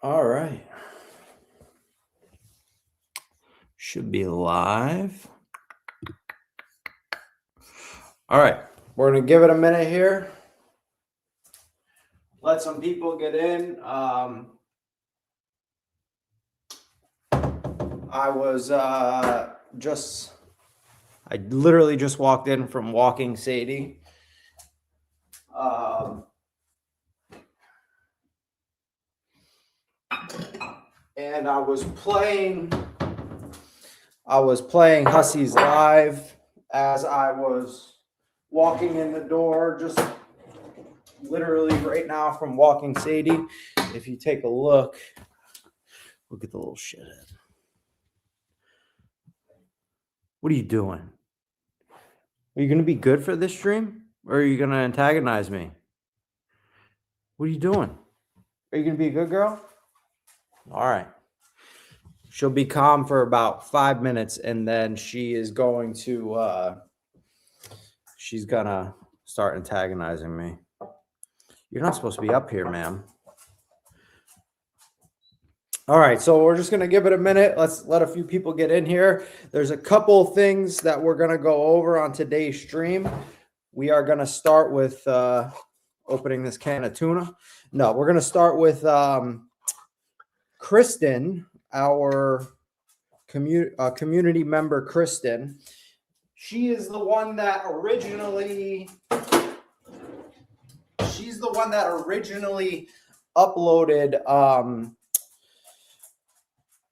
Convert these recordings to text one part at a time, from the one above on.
All right. Should be live. All right. We're going to give it a minute here. Let some people get in. I literally just walked in from walking Sadie. And I was playing Hussey's Live as I was walking in the door, just literally right now from walking Sadie. If you take a look at the little shithead. What are you doing? Are you going to be good for this stream, or are you going to antagonize me? What are you doing? Are you going to be a good girl? All right. She'll be calm for about 5 minutes, and then she is going to she's gonna start antagonizing me. You're not supposed to be up here, ma'am. All right, so we're just gonna give it a minute. Let's let a few people get in here. There's a couple things that we're gonna go over on today's stream. We are gonna start with opening this can of tuna. No, we're gonna start with Kristen, our community member, Kristen. She is the one that originally uploaded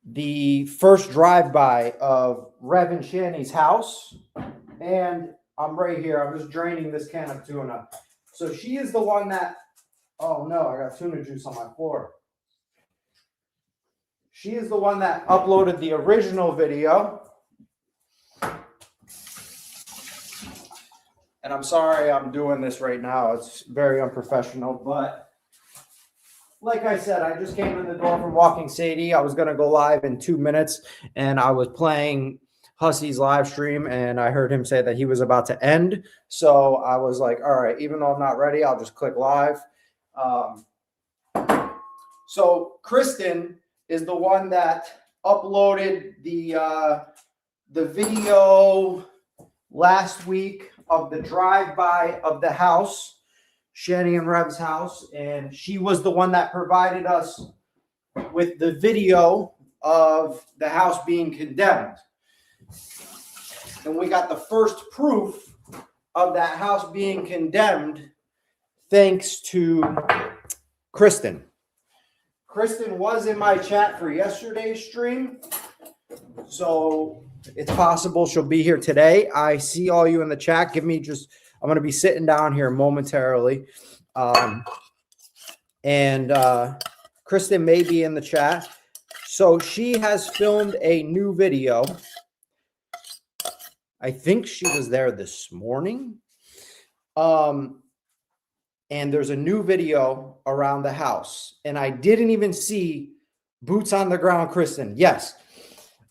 the first drive-by of Rev and Shanny's house. And I'm right here. I'm just draining this can of tuna. So she is the one that, oh no, I got tuna juice on my floor. She is the one that uploaded the original video. And I'm sorry I'm doing this right now. It's very unprofessional. But like I said, I just came in the door from walking Sadie. I was going to go live in 2 minutes. And I was playing Hussey's live stream. And I heard him say that he was about to end. So I was like, all right, even though I'm not ready, I'll just click live. So Kristen is the one that uploaded the video last week of the drive-by of the house, Shanny and Rev's house, and she was the one that provided us with the video of the house being condemned. And we got the first proof of that house being condemned thanks to Kristen. Kristen was in my chat for yesterday's stream, so it's possible she'll be here today. I see all you in the chat. I'm going to be sitting down here momentarily. Kristen may be in the chat. So she has filmed a new video. I think she was there this morning. And there's a new video around the house. And I didn't even see boots on the ground, Kristen. Yes.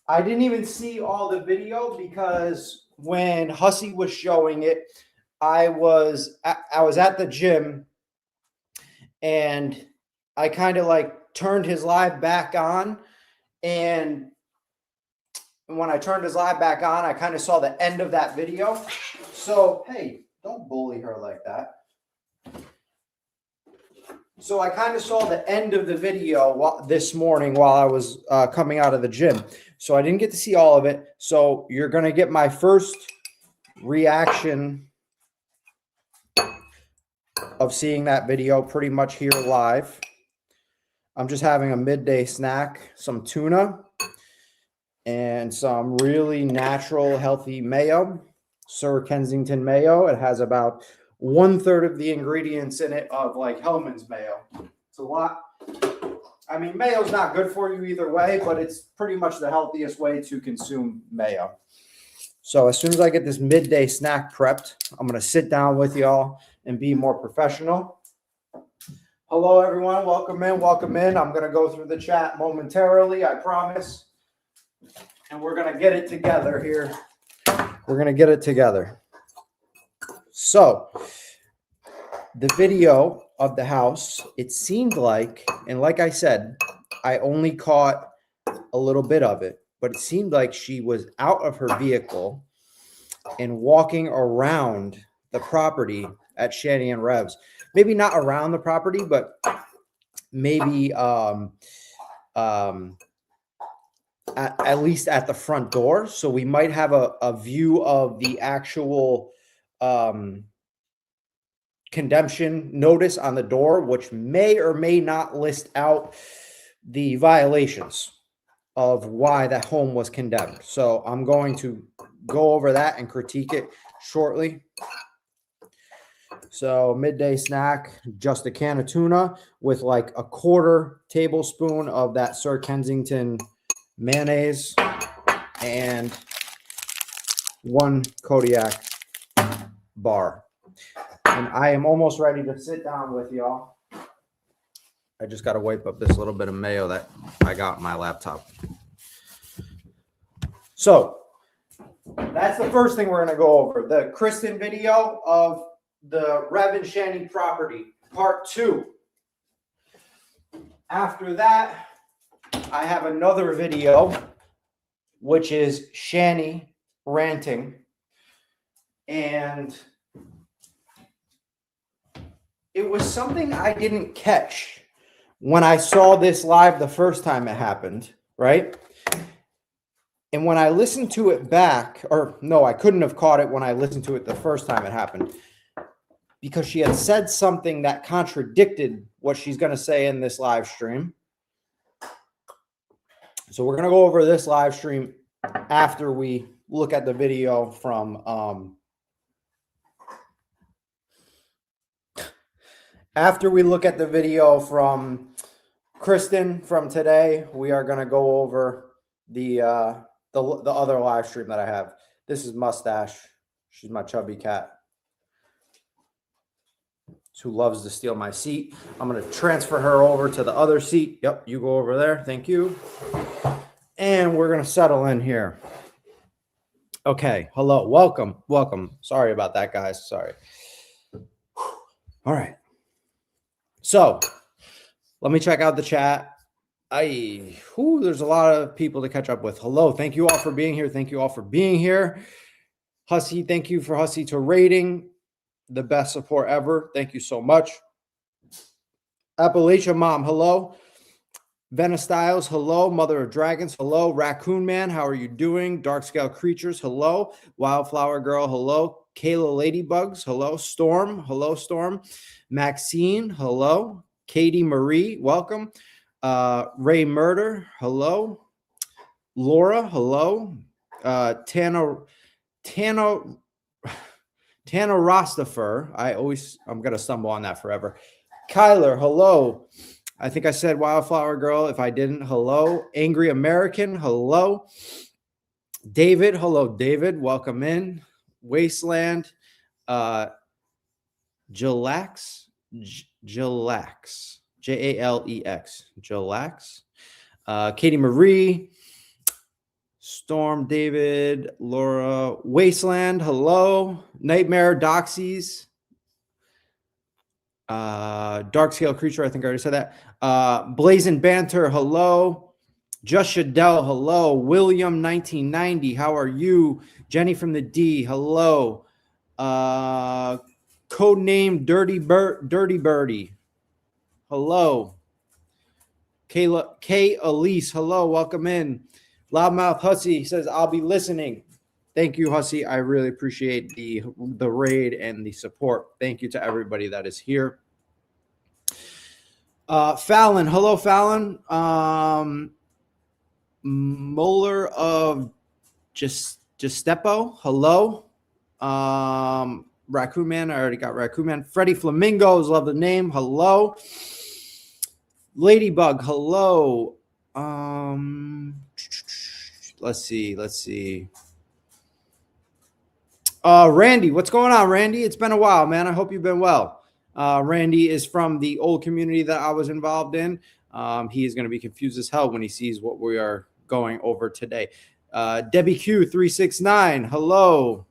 I didn't even see all the video because when Hussey was showing it, I was at the gym and I kind of like turned his live back on. And when I turned his live back on, I kind of saw the end of that video. So, hey, don't bully her like that. So I kind of saw the end of the video this morning while I was coming out of the gym. So I didn't get to see all of it. So you're going to get my first reaction of seeing that video pretty much here live. I'm just having a midday snack, some tuna, and some really natural, healthy mayo, Sir Kensington mayo. It has about 1/3 of the ingredients in it of like Hellman's mayo. It's a lot. I mean, mayo's not good for you either way, but it's pretty much the healthiest way to consume mayo. So as soon as I get this midday snack prepped, I'm going to sit down with y'all and be more professional. Hello, everyone. Welcome in. Welcome in. I'm going to go through the chat momentarily, I promise. And we're going to get it together here. We're going to get it together. So the video of the house, it seemed like, and like I said, I only caught a little bit of it, but it seemed like she was out of her vehicle and walking around the property at Shanny and Revs. Maybe not around the property, but maybe at least at the front door. So we might have a view of the actual condemnation notice on the door, which may or may not list out the violations of why that home was condemned. So I'm going to go over that and critique it shortly. So midday snack, just a can of tuna with like a quarter tablespoon of that Sir Kensington mayonnaise and 1 Kodiak bar. And I am almost ready to sit down with y'all. I just got to wipe up this little bit of mayo that I got on my laptop. So that's the first thing we're going to go over. The Kristen video of the Rev and Shanny property, part 2. After that, I have another video, which is Shanny ranting. And it was something I didn't catch when I saw this live the first time it happened, right? And when I listened to it back, or no, I couldn't have caught it when I listened to it the first time it happened, because she had said something that contradicted what she's going to say in this live stream. So we're going to go over this live stream after we look at the video from Kristen from today. We are going to go over the other live stream that I have. This is Mustache. She's my chubby cat who loves to steal my seat. I'm going to transfer her over to the other seat. Yep, you go over there. Thank you. And we're going to settle in here. Okay. Hello. Welcome. Welcome. Sorry about that, guys. Sorry. All right. So let me check out the chat. There's a lot of people to catch up with. Hello. Thank you all for being here. Thank you all for being here. Hussy, thank you for Hussy to rating. The best support ever. Thank you so much. Appalachia Mom, hello. Venice Styles, hello. Mother of Dragons, hello. Raccoon Man, how are you doing? Dark Scale Creatures, hello. Wildflower Girl, hello. Kayla Ladybugs, hello. Storm, hello, Storm. Maxine, hello. Katie Marie, welcome. Ray Murder, hello. Laura, hello. Tana Rostifer. I'm going to stumble on that forever. Kyler, hello. I think I said Wildflower Girl. If I didn't, hello. Angry American, hello. David, hello, David. Welcome in. Wasteland. Jalex. Jalex. Jalex. Jalex. Katie Marie. Storm, David, Laura, Wasteland, hello. Nightmare, Doxies, Dark Scale Creature, I think I already said that. Blazing Banter, hello. Just Shadell, hello. William, 1990, how are you? Jenny from the D, hello. Codename Dirty Birdie, hello. Kayla, K. Elise, hello, welcome in. Loudmouth Hussy says, I'll be listening. Thank you, Hussy. I really appreciate the raid and the support. Thank you to everybody that is here. Fallon, hello, Fallon. Molar of Gestepo, hello. Raccoon Man, I already got Raccoon Man. Freddie Flamingos, love the name, hello. Ladybug, hello. Let's see. Randy, what's going on, Randy? It's been a while, man. I hope you've been well. Randy is from the old community that I was involved in. He is going to be confused as hell when he sees what we are going over today. Debbie Q369, hello.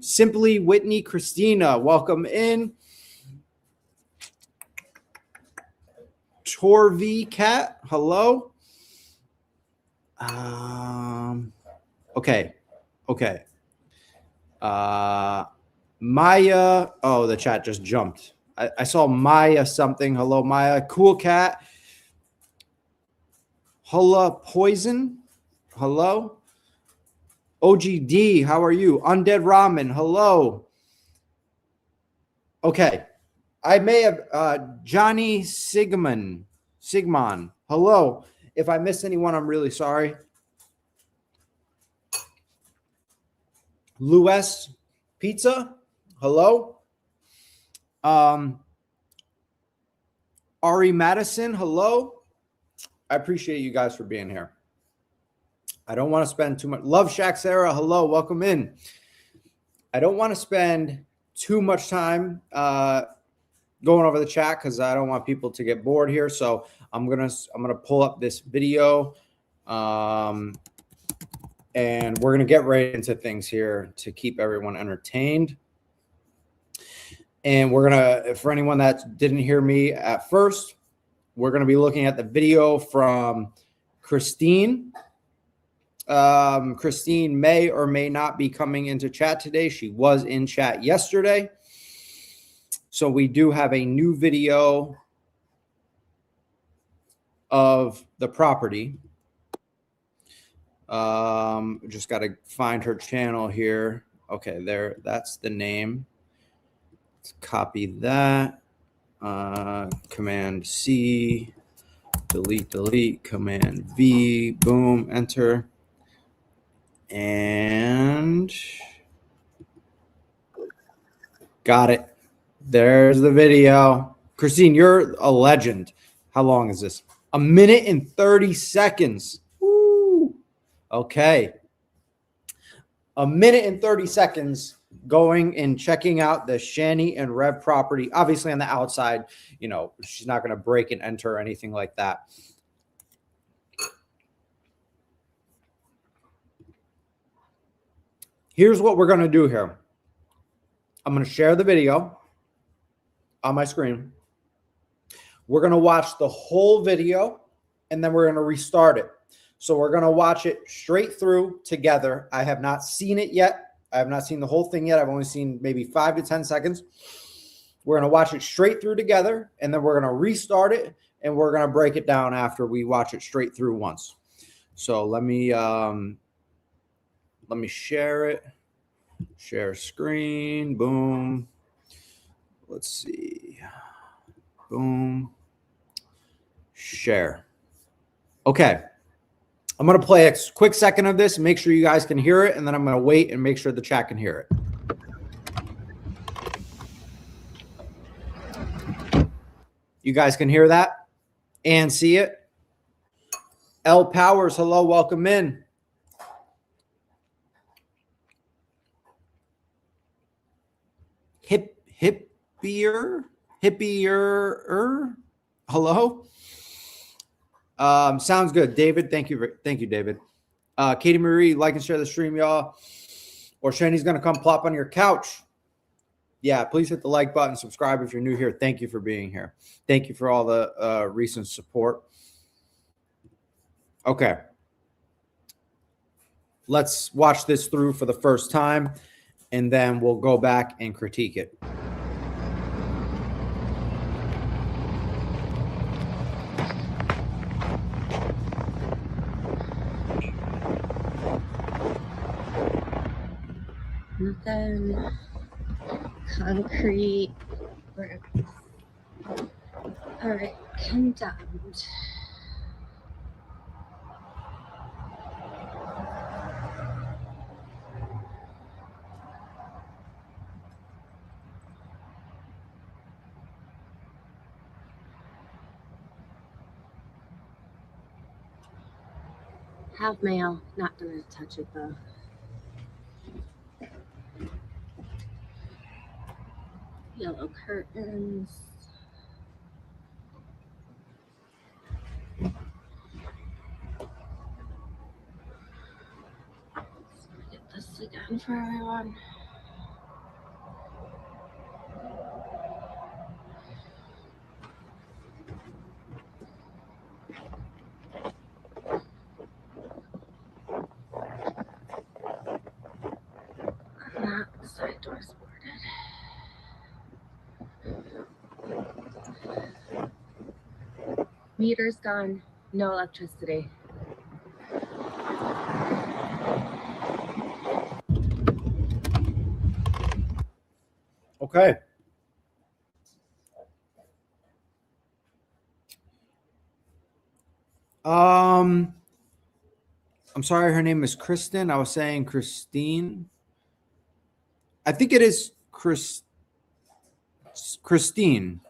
Simply Whitney Christina, welcome in. Torv Cat, hello. Okay. Maya. Oh, the chat just jumped. I saw Maya something. Hello, Maya. Cool Cat. Hulla Poison. Hello. OGD, how are you? Undead Ramen, hello. Okay. I may have Johnny Sigmund, hello. If I missed anyone, I'm really sorry. Luis Pizza, hello. Ari Madison, hello. I appreciate you guys for being here. I don't want to spend too much. Love Shack Sarah, hello, welcome in. I don't want to spend too much time going over the chat because I don't want people to get bored here. So I'm gonna pull up this video, and we're gonna get right into things here to keep everyone entertained. And we're gonna, for anyone that didn't hear me at first, we're gonna be looking at the video from Christine. Christine may or may not be coming into chat today. She was in chat yesterday. So we do have a new video of the property. Just got to find her channel here. Okay, there, that's the name. Let's copy that. Command C, delete, Command V, boom, enter. And got it. There's the video. Christine, you're a legend. How long is this? 1 minute and 30 seconds. Woo. Okay. 1 minute and 30 seconds going and checking out the Shanny and Rev property. Obviously on the outside, you know, she's not going to break and enter or anything like that. Here's what we're going to do here. I'm going to share the video on my screen. We're going to watch the whole video and then we're going to restart it. So we're going to watch it straight through together. I have not seen it yet. I have not seen the whole thing yet. I've only seen maybe 5 to 10 seconds. We're going to watch it straight through together and then we're going to restart it and we're going to break it down after we watch it straight through once. So let me share it. Share screen. Boom. Let's see. Boom. Share. Okay. I'm going to play a quick second of this and make sure you guys can hear it. And then I'm going to wait and make sure the chat can hear it. You guys can hear that and see it. L Powers, hello, welcome in. Hippier. Hello. Sounds good, David. Thank you, David. Katie Marie, like and share the stream, y'all. Or Shanny's gonna come plop on your couch. Yeah, please hit the like button, subscribe if you're new here. Thank you for being here. Thank you for all the recent support. Okay. Let's watch this through for the first time, and then we'll go back and critique it. Nothing concrete. All right, condemned. Have mail. Not gonna touch it though. Yellow curtains. Let's get this again for everyone. door's boarded. Meter's gone. No electricity. Okay. I'm sorry, her name is Kristen. I was saying Christine. I think it is Christine.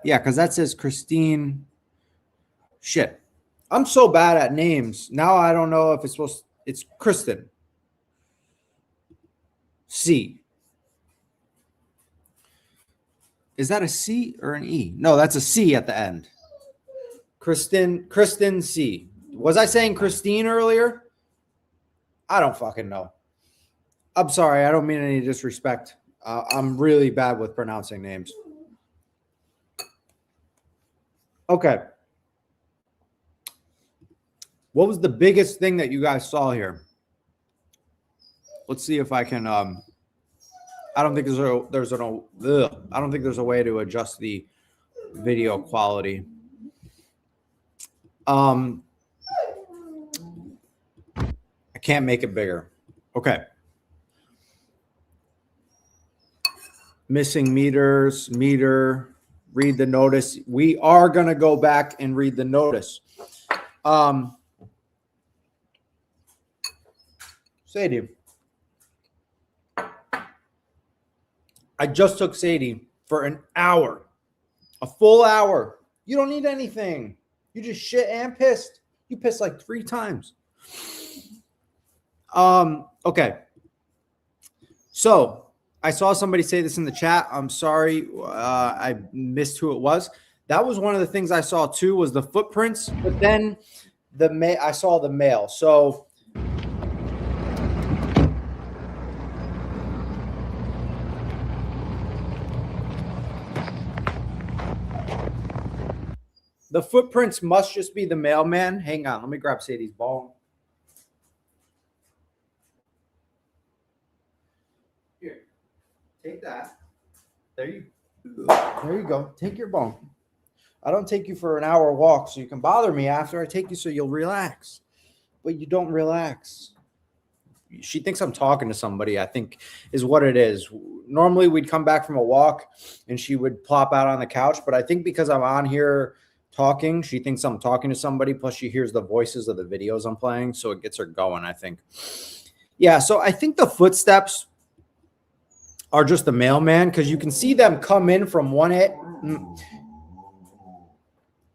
Yeah, because that says Christine. Shit. I'm so bad at names. Now I don't know if it's supposed to, it's Kristen. C. Is that a C or an E? No, that's a C at the end. Kristen C. Was I saying Christine earlier? I don't fucking know. I'm sorry. I don't mean any disrespect. I'm really bad with pronouncing names. Okay. What was the biggest thing that you guys saw here? Let's see if I can. I don't think there's a way to adjust the video quality. I can't make it bigger. Okay. Missing meters, meter, read the notice. We are going to go back and read the notice. Sadie. I just took Sadie for an hour, a full hour. You don't need anything. You just shit and pissed. You pissed like 3 times. Okay. So I saw somebody say this in the chat. I'm sorry. I missed who it was. That was one of the things I saw too, was the footprints, but then I saw the mail. So the footprints must just be the mailman. Hang on. Let me grab Sadie's bone. Here. Take that. There you go. Take your bone. I don't take you for an hour walk so you can bother me after. I take you so you'll relax. But you don't relax. She thinks I'm talking to somebody, I think is what it is. Normally we'd come back from a walk and she would plop out on the couch. But I think because I'm on here talking, she thinks I'm talking to somebody. Plus she hears the voices of the videos I'm playing. So it gets her going, I think. Yeah, so I think the footsteps are just the mailman because you can see them come in from one end.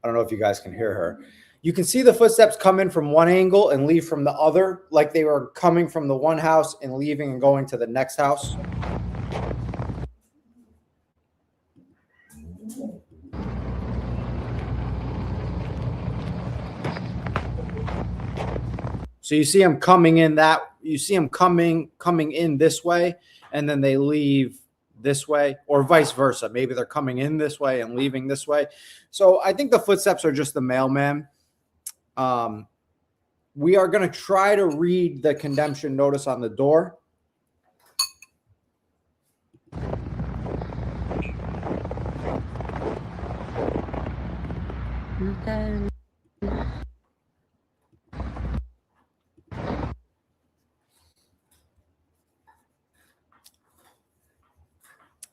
I don't know if you guys can hear her. You can see the footsteps come in from one angle and leave from the other, like they were coming from the one house and leaving and going to the next house. So you see them coming in coming in this way, and then they leave this way, or vice versa. Maybe they're coming in this way and leaving this way. So I think the footsteps are just the mailman. We are going to try to read the condemnation notice on the door. Then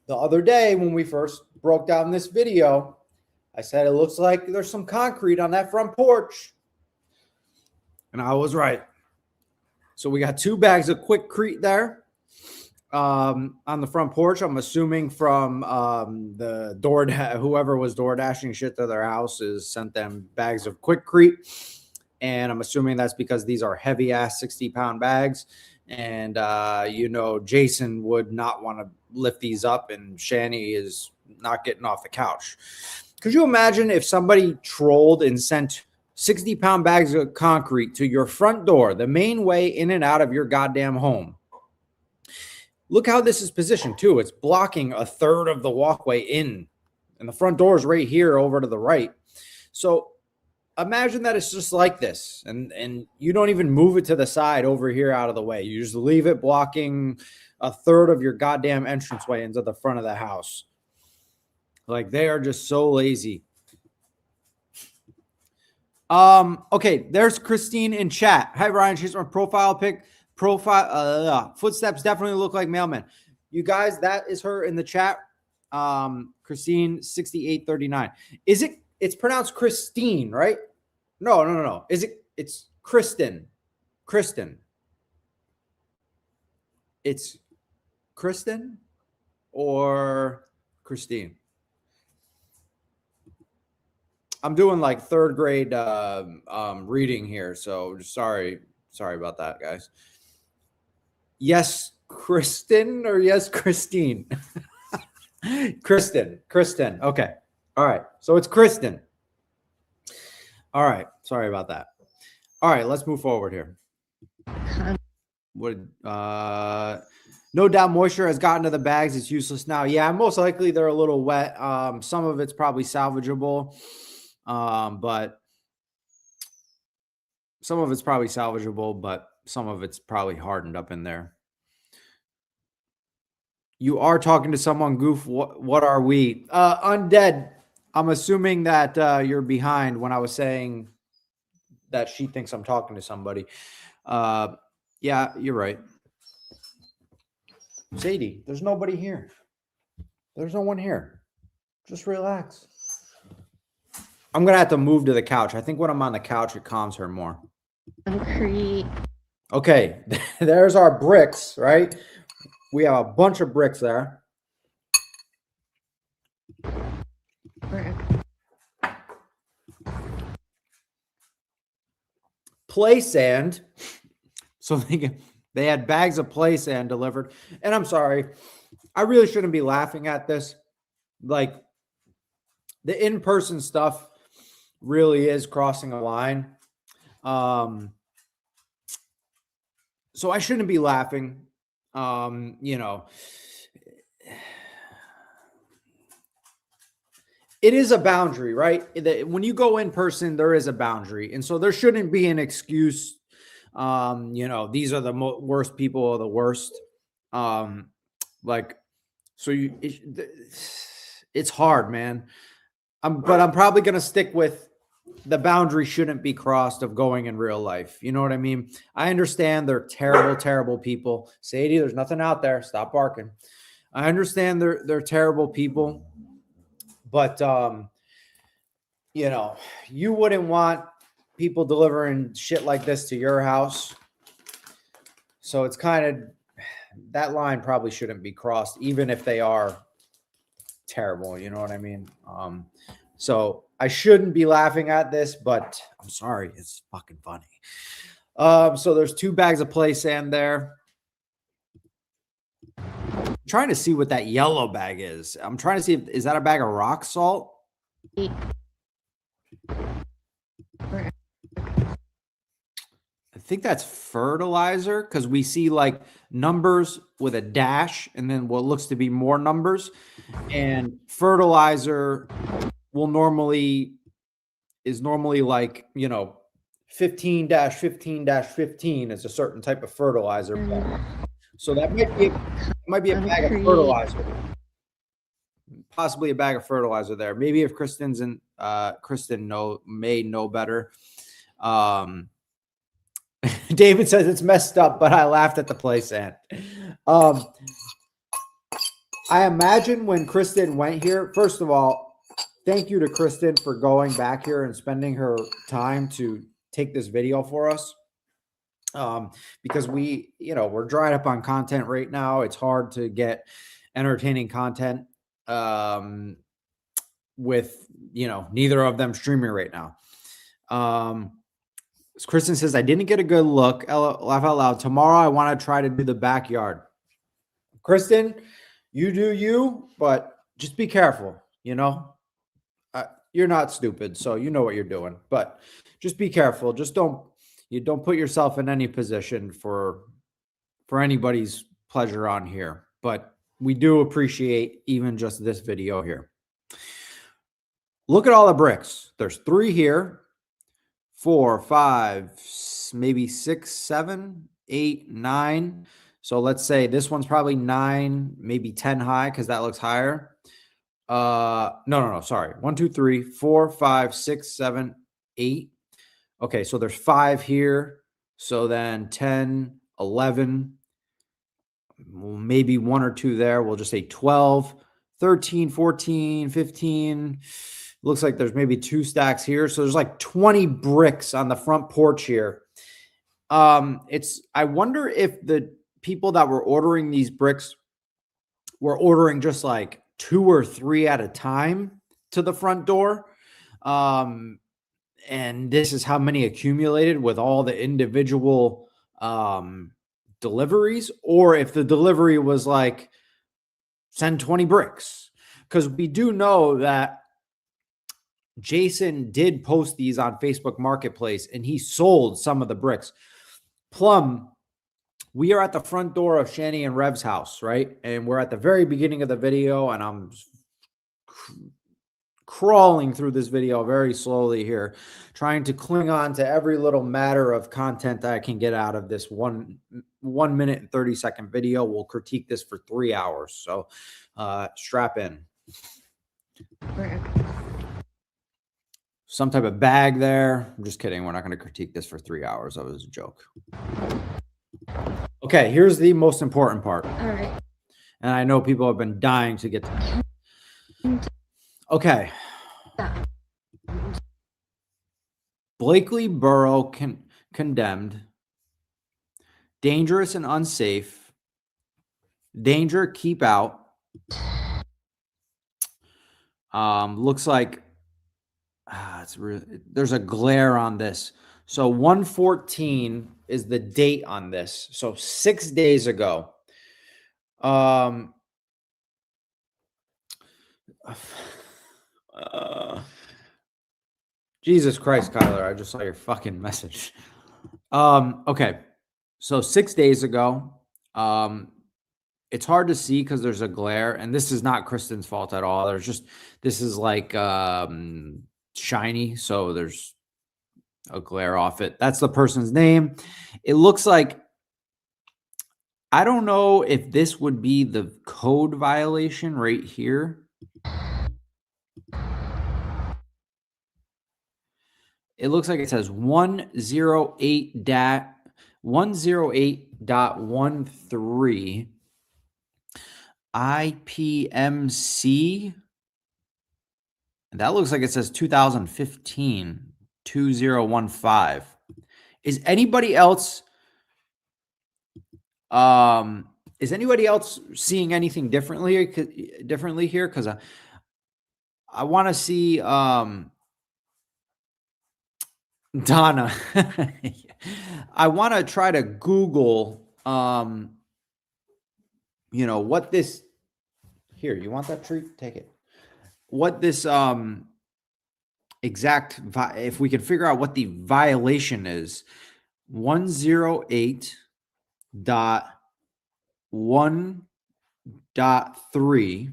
the other day when we first broke down this video, I said it looks like there's some concrete on that front porch. And I was right. So we got 2 bags of Quickcrete there on the front porch. I'm assuming from the whoever was door dashing shit to their houses sent them bags of Quickcrete. And I'm assuming that's because these are heavy ass 60-pound bags. And, Jason would not want to lift these up, and Shanny is not getting off the couch. Could you imagine if somebody trolled and sent 60-pound bags of concrete to your front door, the main way in and out of your goddamn home? Look how this is positioned, too. It's blocking a third of the walkway in, and the front door is right here over to the right. So imagine that it's just like this, and you don't even move it to the side over here out of the way. You just leave it blocking a third of your goddamn entranceway into the front of the house. Like, they are just so lazy. Okay, there's Christine in chat. Hi, Ryan. She's my profile pic. Footsteps definitely look like mailmen. You guys, that is her in the chat. Christine 6839. Is it? It's pronounced Christine, right? No. It's Kristen. Kristen. It's Kristen or Christine. I'm doing like third grade reading here, so sorry about that, guys. Yes, Kristen, or yes, Christine? Kristen. Okay. All right. So it's Kristen. All right. Sorry about that. All right. Let's move forward here. No doubt moisture has gotten to the bags. It's useless now. Yeah, most likely they're a little wet. Some of it's probably salvageable. But some of it's probably salvageable, but some of it's probably hardened up in there. You are talking to someone, Goof. What are we? Undead. I'm assuming that you're behind when I was saying that she thinks I'm talking to somebody. Yeah, you're right. Sadie, there's nobody here. There's no one here. Just relax. I'm going to have to move to the couch. I think when I'm on the couch, it calms her more. Concrete. Okay, there's our bricks, right? We have a bunch of bricks there. Brick. Play sand. So they had bags of play sand delivered. And I'm sorry, I really shouldn't be laughing at this. Like, the in-person stuff really is crossing a line. So I shouldn't be laughing. It is a boundary, right? When you go in person, there is a boundary. And so there shouldn't be an excuse. These are the worst people or the worst. It's hard, man. But I'm probably going to stick with the boundary shouldn't be crossed of going in real life. You know what I mean? I understand they're terrible, terrible people. Sadie, there's nothing out there. Stop barking. I understand they're terrible people. But, you wouldn't want people delivering shit like this to your house. So it's kind of, that line probably shouldn't be crossed, even if they are terrible. You know what I mean? So I shouldn't be laughing at this, but I'm sorry. It's fucking funny. So there's 2 bags of play sand there. I'm trying to see what that yellow bag is. I'm trying to see is that a bag of rock salt? I think that's fertilizer, because we see like numbers with a dash and then what looks to be more numbers. And fertilizer is normally like, 15-15-15 is a certain type of fertilizer. So that might be a bag of fertilizer. Possibly a bag of fertilizer there. Maybe if Kristen may know better. David says it's messed up, but I laughed at the play sand. I imagine when Kristen went here, first of all, thank you to Kristen for going back here and spending her time to take this video for us. Because we're dried up on content right now. It's hard to get entertaining content with, neither of them streaming right now. Kristen says, I didn't get a good look. Laugh out loud. Tomorrow, I want to try to do the backyard. Kristen, you do you, but just be careful. You're not stupid, so you know what you're doing. But just be careful. Just don't put yourself in any position for anybody's pleasure on here. But we do appreciate even just this video here. Look at all the bricks. There's 3 here. 4, 5, maybe 6, 7, 8, 9. So let's say this one's probably 9, maybe 10 high because that looks higher. No, sorry. 1, 2, 3, 4, 5, 6, 7, 8. Okay, so there's 5 here. So then 10, 11, maybe 1 or 2 there. We'll just say 12, 13, 14, 15. Looks like there's maybe 2 stacks here. So there's like 20 bricks on the front porch here. I wonder if the people that were ordering these bricks were ordering just like 2 or 3 at a time to the front door. And this is how many accumulated with all the individual deliveries, or if the delivery was like send 20 bricks. Because we do know that Jason did post these on Facebook Marketplace and he sold some of the bricks. Plum, we are at the front door of Shanny and Rev's house, right? And we're at the very beginning of the video, and I'm crawling through this video very slowly here, trying to cling on to every little matter of content that I can get out of this 1 minute and 30-second video. We'll critique this for 3 hours. So strap in. Some type of bag there. I'm just kidding. We're not going to critique this for 3 hours. That was a joke. Okay, here's the most important part. All right. And I know people have been dying to get to that. Okay. Blakely Borough condemned. Dangerous and unsafe. Danger, keep out. Looks like there's a glare on this. So 114 is the date on this. So 6 days ago. Jesus Christ, Kyler, I just saw your fucking message. Okay. So 6 days ago, it's hard to see because there's a glare, and this is not Kristen's fault at all. This is like shiny, so there's a glare off it. That's the person's name. It looks like, I don't know if this would be the code violation right here. It looks like it says 108.13 IPMC. And that looks like it says 2015 2015. Is anybody else seeing anything differently here? Because I want to see Donna. I want to try to Google what this here. You want that treat? Take it. What this exact if we can figure out what the violation is. 108.1.3.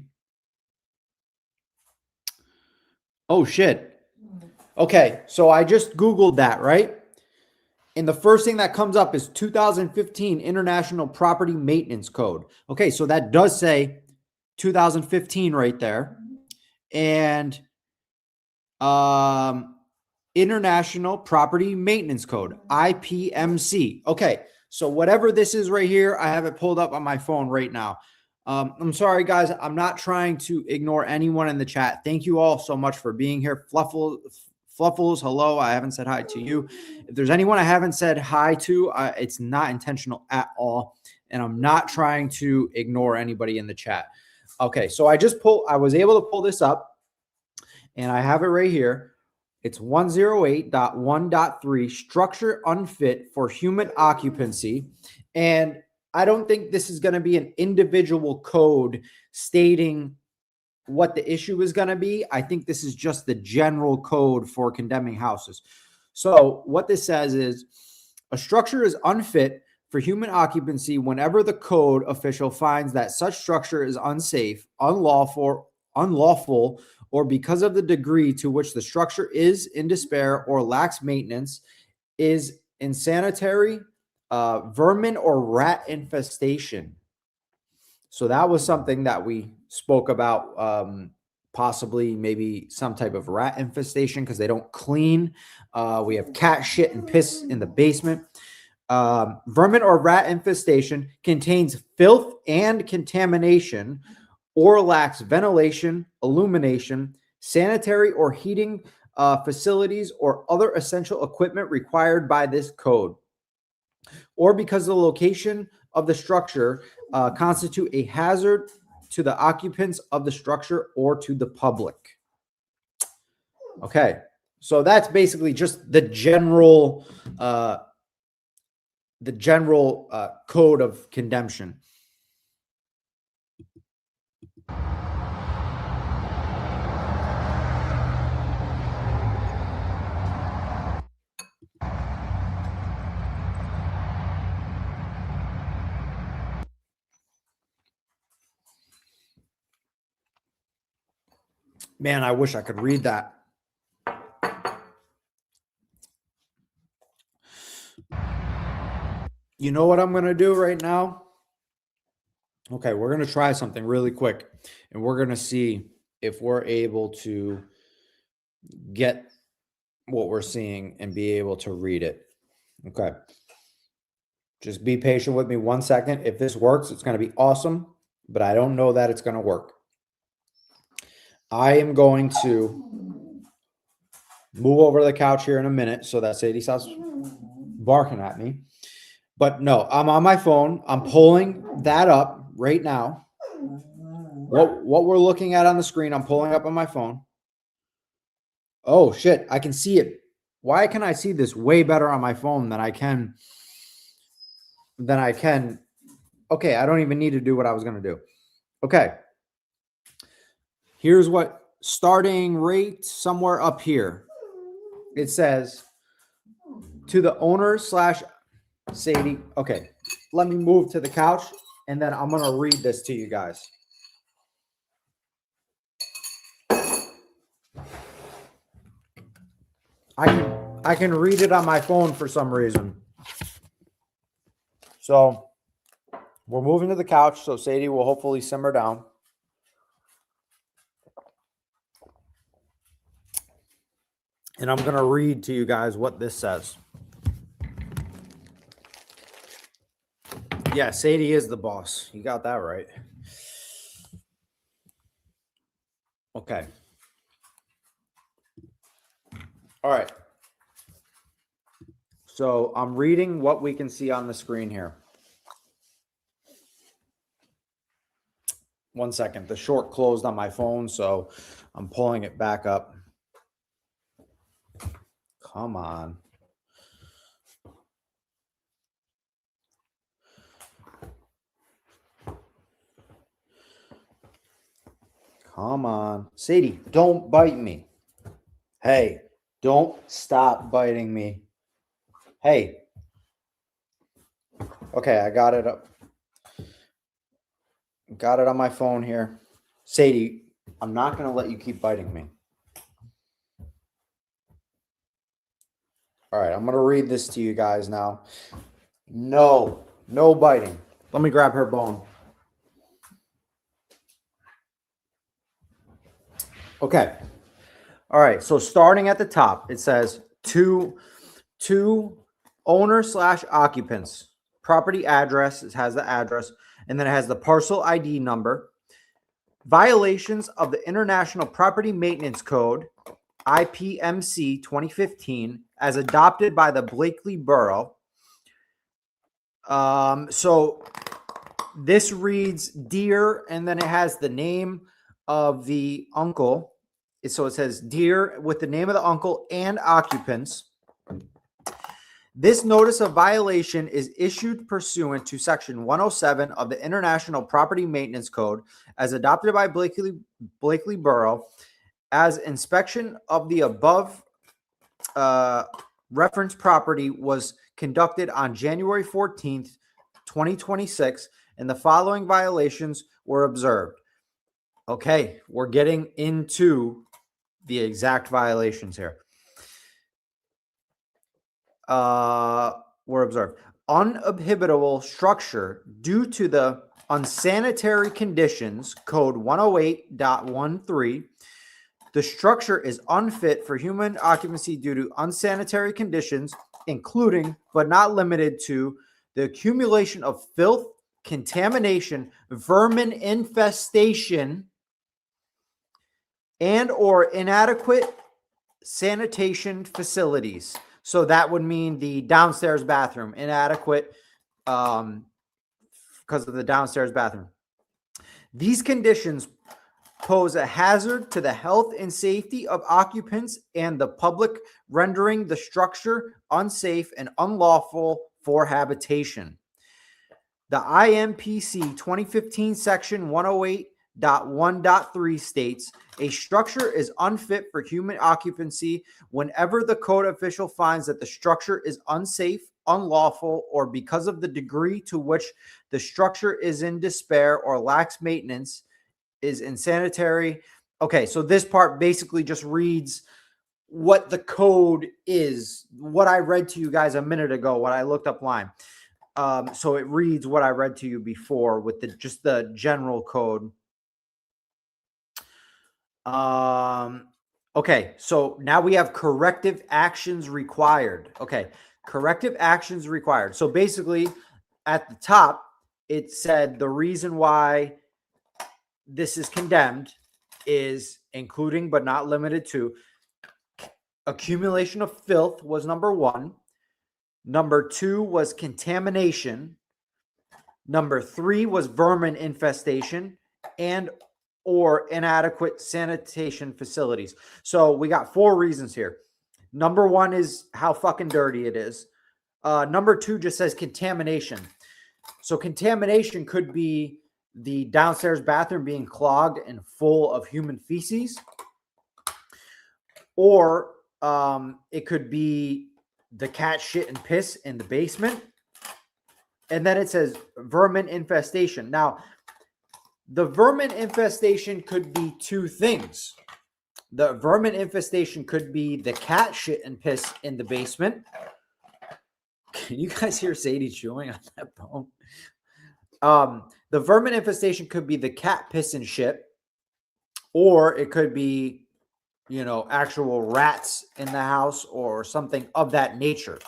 Oh shit. Okay, so I just Googled that, right? And the first thing that comes up is 2015 International Property Maintenance Code. Okay, so that does say 2015 right there. And International Property Maintenance Code, IPMC. Okay, so whatever this is right here, I have it pulled up on my phone right now. I'm sorry, guys. I'm not trying to ignore anyone in the chat. Thank you all so much for being here. Fluffles, hello. I haven't said hi to you. If there's anyone I haven't said hi to, it's not intentional at all. And I'm not trying to ignore anybody in the chat. Okay, so I was able to pull this up, and I have it right here. It's 108.1.3, structure unfit for human occupancy. And I don't think this is going to be an individual code stating what the issue is going to be. I think this is just the general code for condemning houses. So what this says is a structure is unfit for human occupancy whenever the code official finds that such structure is unsafe, unlawful, or because of the degree to which the structure is in despair or lacks maintenance, is insanitary, vermin or rat infestation. So that was something that we spoke about, possibly maybe some type of rat infestation because they don't clean. We have cat shit and piss in the basement. Vermin or rat infestation contains filth and contamination or lacks ventilation, illumination, sanitary or heating facilities, or other essential equipment required by this code, or because the location of the structure constitute a hazard to the occupants of the structure or to the public. Okay, so that's basically just the general code of condemnation. Man, I wish I could read that. You know what I'm going to do right now? Okay, we're going to try something really quick, and we're going to see if we're able to get what we're seeing and be able to read it. Okay. Just be patient with me 1 second. If this works, it's going to be awesome, but I don't know that it's going to work. I am going to move over to the couch here in a minute so that Sadie stops barking at me. But no, I'm on my phone. I'm pulling that up right now. What we're looking at on the screen, I'm pulling up on my phone. Oh, shit. I can see it. Why can I see this way better on my phone than I can? Okay, I don't even need to do what I was going to do. Okay. Here's what starting rate somewhere up here. It says to the owner / Sadie. Okay, let me move to the couch and then I'm going to read this to you guys. I can read it on my phone for some reason. So we're moving to the couch, so Sadie will hopefully simmer down. And I'm going to read to you guys what this says. Yeah, Sadie is the boss. You got that right. Okay. All right. So I'm reading what we can see on the screen here. 1 second. The short closed on my phone, so I'm pulling it back up. Come on. Come on. Sadie, don't bite me. Hey, don't stop biting me. Hey. Okay, I got it up. Got it on my phone here. Sadie, I'm not going to let you keep biting me. All right, I'm going to read this to you guys now. No biting. Let me grab her bone. Okay. All right, so starting at the top, it says to owner / occupants. Property address, it has the address, and then it has the parcel ID number. Violations of the International Property Maintenance Code, IPMC 2015, as adopted by the Blakely Borough. So this reads Dear, and then it has the name of the uncle. So it says Dear with the name of the uncle and occupants. This notice of violation is issued pursuant to Section 107 of the International Property Maintenance Code as adopted by Blakely Borough, as inspection of the above referenced property was conducted on January 14th, 2026, and the following violations were observed. Okay, we're getting into the exact violations here. Were observed. Uninhabitable structure due to the unsanitary conditions, code 108.13. The structure is unfit for human occupancy due to unsanitary conditions, including but not limited to the accumulation of filth, contamination, vermin infestation, and or inadequate sanitation facilities. So that would mean the downstairs bathroom, inadequate because of the downstairs bathroom. These conditions pose a hazard to the health and safety of occupants and the public, rendering the structure unsafe and unlawful for habitation. The IMPC 2015 section 108.1.3 states a structure is unfit for human occupancy whenever the code official finds that the structure is unsafe, unlawful, or because of the degree to which the structure is in despair or lacks maintenance, is insanitary. Okay, so this part basically just reads what the code is, what I read to you guys a minute ago, what I looked up line. So it reads what I read to you before with just the general code. Okay, so now we have corrective actions required. Okay, corrective actions required. So basically, at the top, it said the reason why this is condemned is including but not limited to accumulation of filth was number one. Number two was contamination. Number three was vermin infestation and or inadequate sanitation facilities. So we got four reasons here. Number one is how fucking dirty it is. Number two just says contamination. So contamination could be the downstairs bathroom being clogged and full of human feces, or it could be the cat shit and piss in the basement. And then it says vermin infestation. Now, the vermin infestation could be two things. The vermin infestation could be the cat shit and piss in the basement. Can you guys hear Sadie chewing on that bone? The vermin infestation could be the cat piss and shit, or it could be, you know, actual rats in the house or something of that nature.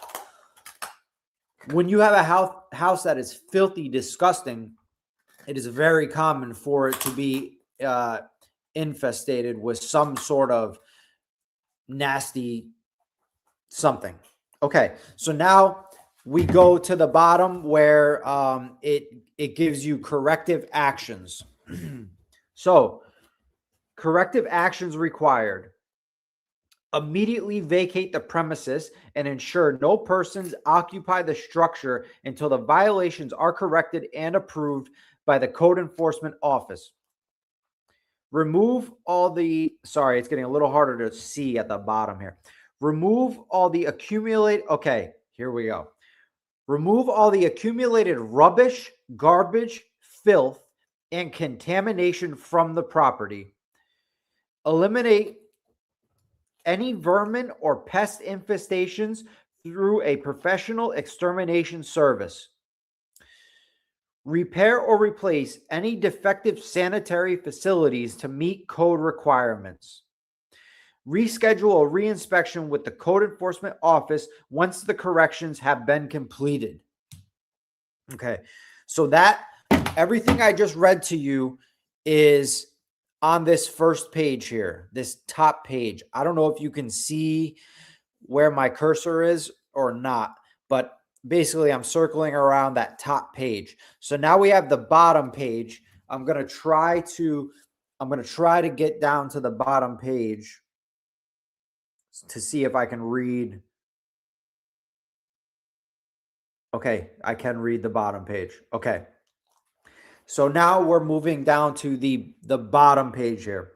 When you have a house that is filthy, disgusting, it is very common for it to be infested with some sort of nasty something. Okay, so now we go to the bottom where it gives you corrective actions. So, corrective actions required. Immediately vacate the premises and ensure no persons occupy the structure until the violations are corrected and approved by the Code Enforcement Office. Remove all the, sorry, it's getting a little harder to see at the bottom here. Remove all the okay, here we go. Remove all the accumulated rubbish, garbage, filth, and contamination from the property. Eliminate any vermin or pest infestations through a professional extermination service. Repair or replace any defective sanitary facilities to meet code requirements. Reschedule a reinspection with the Code Enforcement Office once the corrections have been completed. Okay, so that everything I just read to you is on this first page here, this top page. I don't know if you can see where my cursor is or not, but basically I'm circling around that top page. So now we have the bottom page. I'm going to try to get down to the bottom page to see if I can read. Okay, I can read the bottom page. Okay. So now we're moving down to the bottom page here.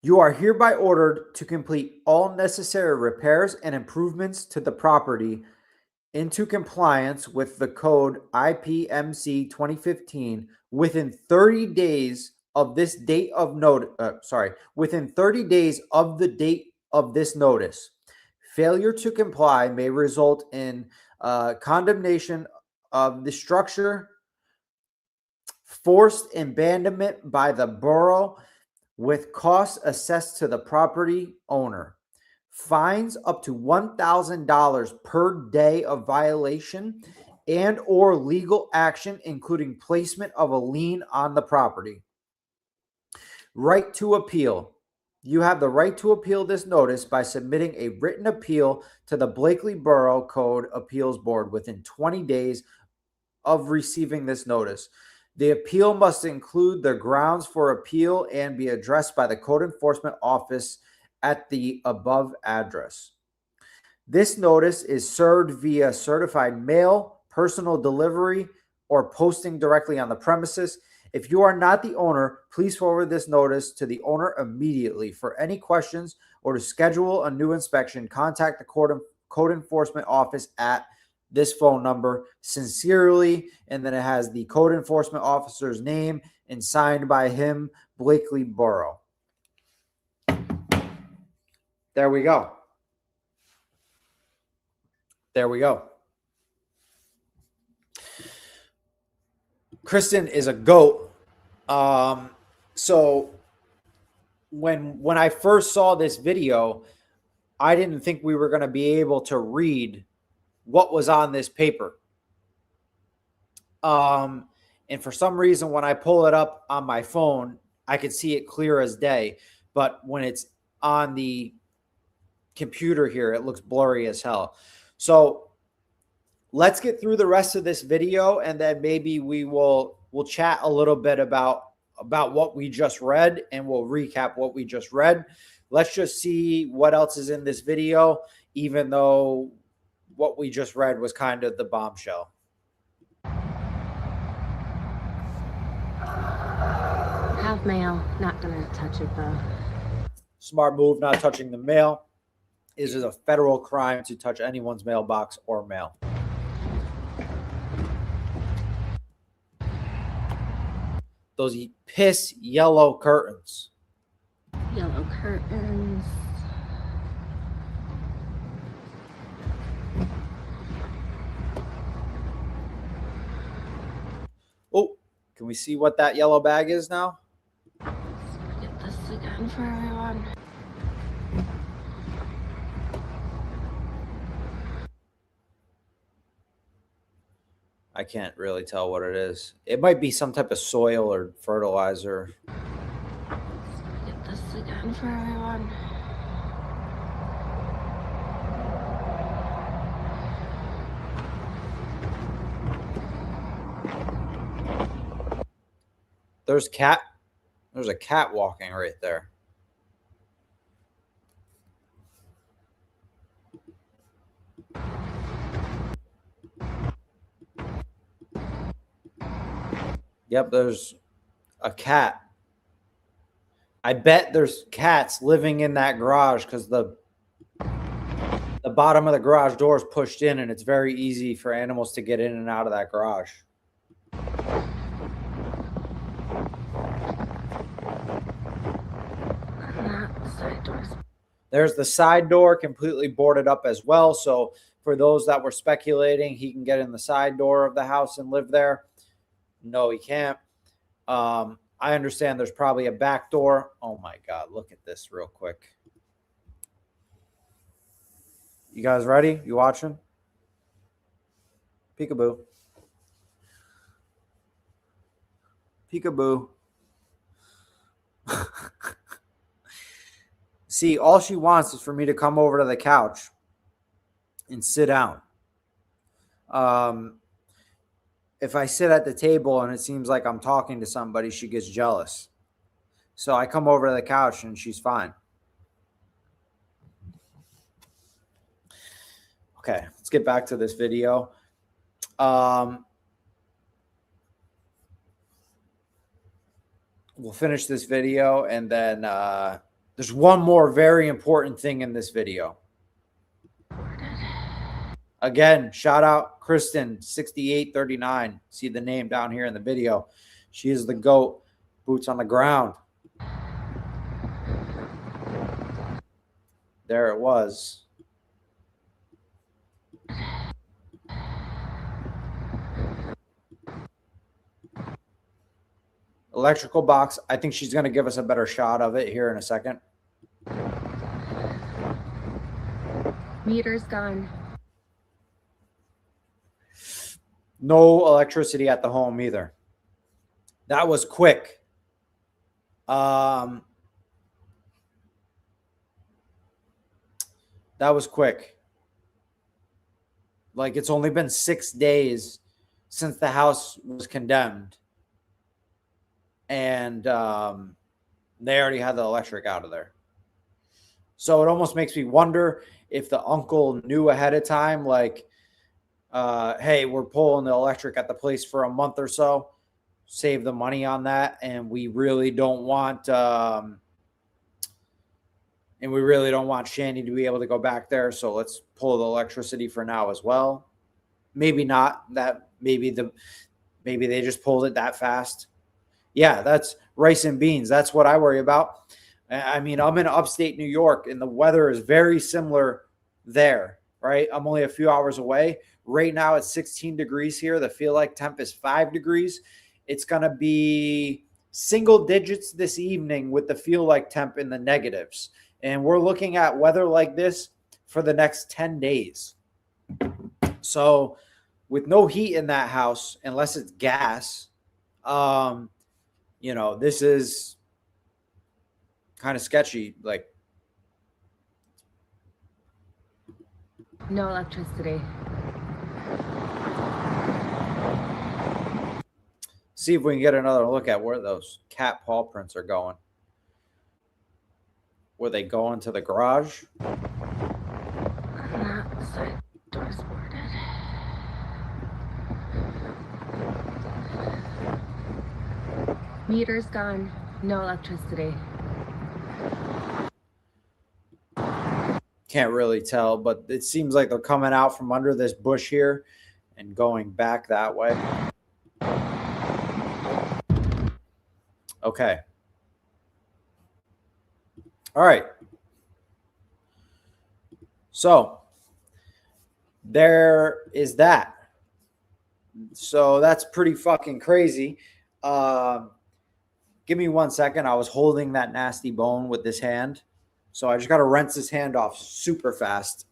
You are hereby ordered to complete all necessary repairs and improvements to the property into compliance with the code IPMC 2015 within 30 days of this date of note, within 30 days of the date of this notice, failure to comply may result in condemnation of the structure, forced abandonment by the borough with costs assessed to the property owner, fines up to $1,000 per day of violation, and or legal action, including placement of a lien on the property. Right to appeal. You have the right to appeal this notice by submitting a written appeal to the Blakely Borough Code Appeals Board within 20 days of receiving this notice. The appeal must include the grounds for appeal and be addressed by the Code Enforcement Office at the above address. This notice is served via certified mail, personal delivery, or posting directly on the premises. If you are not the owner, please forward this notice to the owner immediately. For any questions or to schedule a new inspection, contact the Code Enforcement Office at this phone number. Sincerely. And then it has the Code Enforcement Officer's name and signed by him, Blakely Borough. There we go. There we go. Kristen is a goat. So when I first saw this video, I didn't think we were going to be able to read what was on this paper. And for some reason, when I pull it up on my phone, I could see it clear as day. But when it's on the computer here, it looks blurry as hell. So let's get through the rest of this video, and then maybe we'll chat a little bit about what we just read, and we'll recap what we just read. Let's just see what else is in this video, even though what we just read was kind of the bombshell. Have mail. Not gonna touch it though. Smart move, not touching the mail. It is a federal crime to touch anyone's mailbox or mail. Those piss yellow curtains. Yellow curtains. Oh, can we see what that yellow bag is now? Let's get this again for everyone. I can't really tell what it is. It might be some type of soil or fertilizer. Let's get this again for everyone. There's a cat walking right there. Yep, there's a cat. I bet there's cats living in that garage because the bottom of the garage door is pushed in, and it's very easy for animals to get in and out of that garage. There's the side door completely boarded up as well. So for those that were speculating, he can get in the side door of the house and live there. No, he can't. I understand there's probably a back door. Oh my God, look at this real quick. You guys ready? You watching? Peekaboo. Peekaboo. See, all she wants is for me to come over to the couch and sit down. If I sit at the table and it seems like I'm talking to somebody, she gets jealous. So I come over to the couch and she's fine. Okay, let's get back to this video. We'll finish this video, and then there's one more very important thing in this video. Again, shout out Kristen 6839. See the name down here in the video. She is the GOAT. Boots on the ground. There it was. Electrical box. I think she's going to give us a better shot of it here in a second. Meter's gone. No electricity at the home either. That was quick. That was quick. Like, it's only been 6 days since the house was condemned. And they already had the electric out of there. So it almost makes me wonder if the uncle knew ahead of time, like, hey, we're pulling the electric at the place for a month or so, save the money on that, and we really don't want Shanny to be able to go back there, so let's pull the electricity for now as well. Maybe not. That maybe they just pulled it that fast. Yeah, that's rice and beans. That's what I worry about. I mean, I'm in upstate New York, and the weather is very similar there, right? I'm only a few hours away. Right now, it's 16 degrees here. The feel-like temp is 5 degrees. It's going to be single digits this evening with the feel-like temp in the negatives. And we're looking at weather like this for the next 10 days. So with no heat in that house, unless it's gas, this is kind of sketchy. Like, No electricity. see if we can get another look at where those cat paw prints are going. Were they going to the garage? That side door's boarded. Meter's gone. No electricity. Can't really tell, but it seems like they're coming out from under this bush here and going back that way. Okay. All right. So there is that. So that's pretty fucking crazy. Give me 1 second. I was holding that nasty bone with this hand. So I just got to rinse this hand off super fast.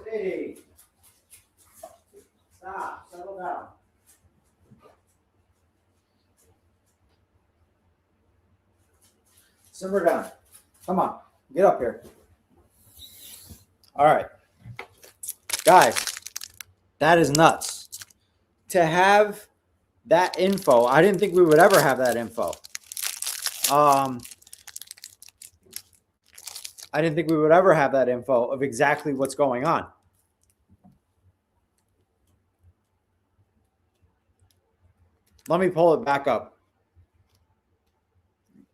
Hey. Stop. Settle down. Simmer down. Come on. Get up here. All right. Guys, that is nuts. To have that info, I didn't think we would ever have that info. I didn't think we would ever have that info of exactly what's going on. Let me pull it back up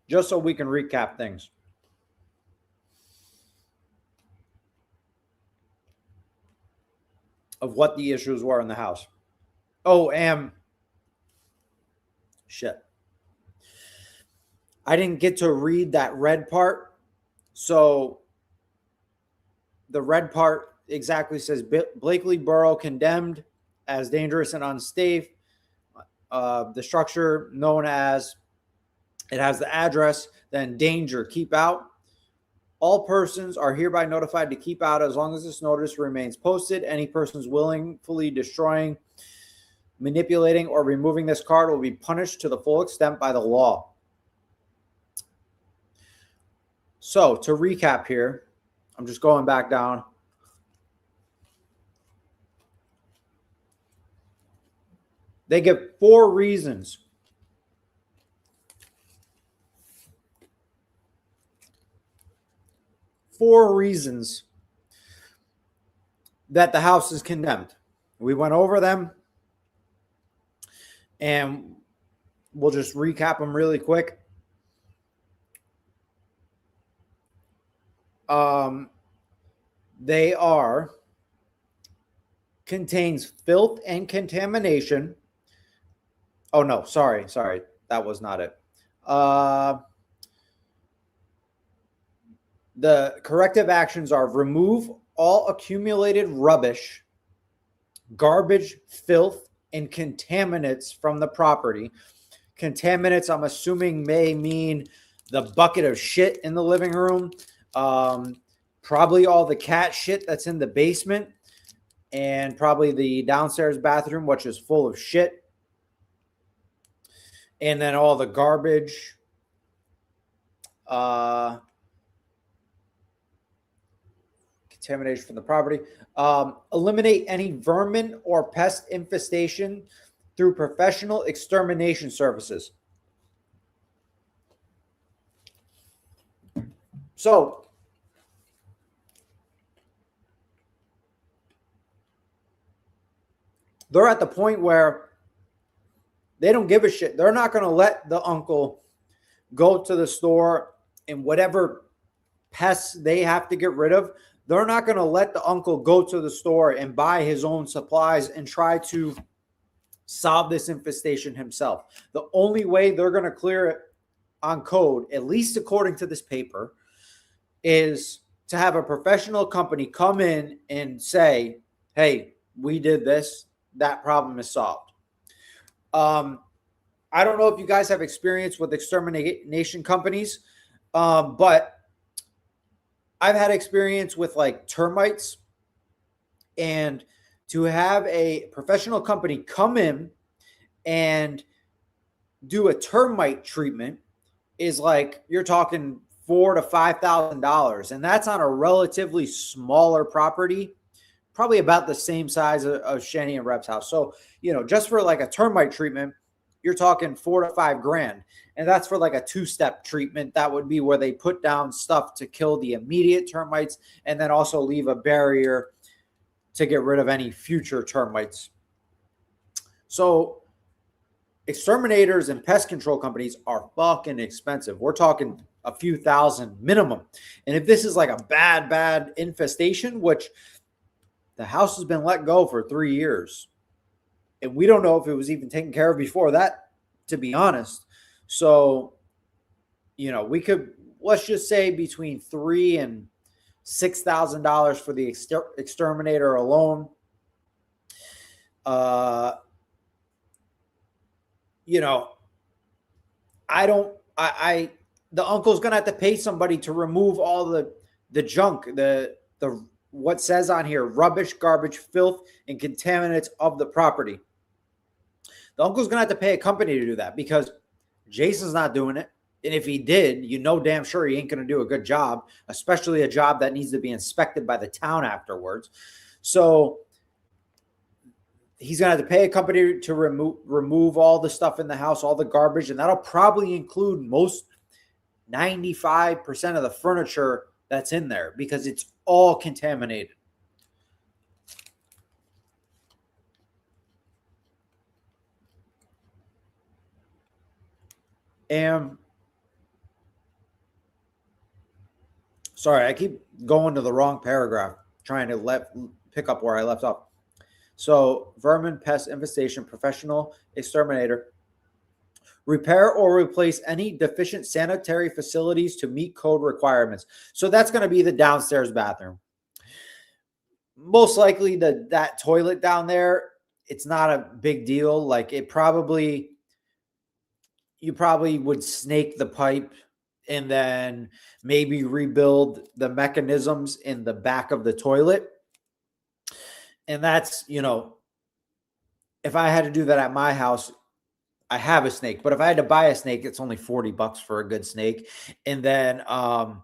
just so we can recap things. Of what the issues were in the house. Oh, and shit. I didn't get to read that red part. So the red part exactly says Blakely Borough condemned as dangerous and unsafe. The structure known as, it has the address, then danger, keep out. All persons are hereby notified to keep out as long as this notice remains posted. Any persons willingly destroying, manipulating, or removing this card will be punished to the full extent by the law. So to recap here, I'm just going back down. They give 4 reasons. 4 reasons that the house is condemned. We went over them, and we'll just recap them really quick. They are contains filth and contamination, Oh, no, sorry. That was not it. The corrective actions are remove all accumulated rubbish, garbage, filth, and contaminants from the property. Contaminants, I'm assuming, may mean the bucket of shit in the living room, probably all the cat shit that's in the basement, and probably the downstairs bathroom, which is full of shit, and then all the garbage. Contamination from the property. Eliminate any vermin or pest infestation through professional extermination services. So, they're at the point where they don't give a shit. They're not going to let the uncle go to the store and whatever pests they have to get rid of, they're not going to let the uncle go to the store and buy his own supplies and try to solve this infestation himself. The only way they're going to clear it on code, at least according to this paper, is to have a professional company come in and say, hey, we did this. That problem is solved. I don't know if you guys have experience with extermination companies, but I've had experience with like termites, and to have a professional company come in and do a termite treatment is like you're talking $4,000 to $5,000, and that's on a relatively smaller property, probably about the same size of Shanny and Rep's house. So, just for like a termite treatment, you're talking $4,000 to $5,000. And that's for like a two-step treatment. That would be where they put down stuff to kill the immediate termites and then also leave a barrier to get rid of any future termites. So exterminators and pest control companies are fucking expensive. We're talking a few thousand minimum. And if this is like a bad infestation, which the house has been let go for 3 years, and we don't know if it was even taken care of before that, to be honest. So, we could, let's just say between $3,000 and $6,000 for the exterminator alone. The uncle's going to have to pay somebody to remove all the junk, the what says on here, rubbish, garbage, filth, and contaminants of the property. The uncle's going to have to pay a company to do that because Jason's not doing it. And if he did, damn sure he ain't going to do a good job, especially a job that needs to be inspected by the town afterwards. So he's going to have to pay a company to remove all the stuff in the house, all the garbage, and that'll probably include most 95% of the furniture that's in there because it's all contaminated. And sorry, I keep going to the wrong paragraph, trying to pick up where I left off. So, vermin, pest infestation, professional exterminator. Repair or replace any deficient sanitary facilities to meet code requirements. So that's going to be the downstairs bathroom. Most likely that toilet down there, it's not a big deal. Like you probably would snake the pipe and then maybe rebuild the mechanisms in the back of the toilet. And that's, if I had to do that at my house, I have a snake, but if I had to buy a snake, it's only $40 for a good snake. And then, the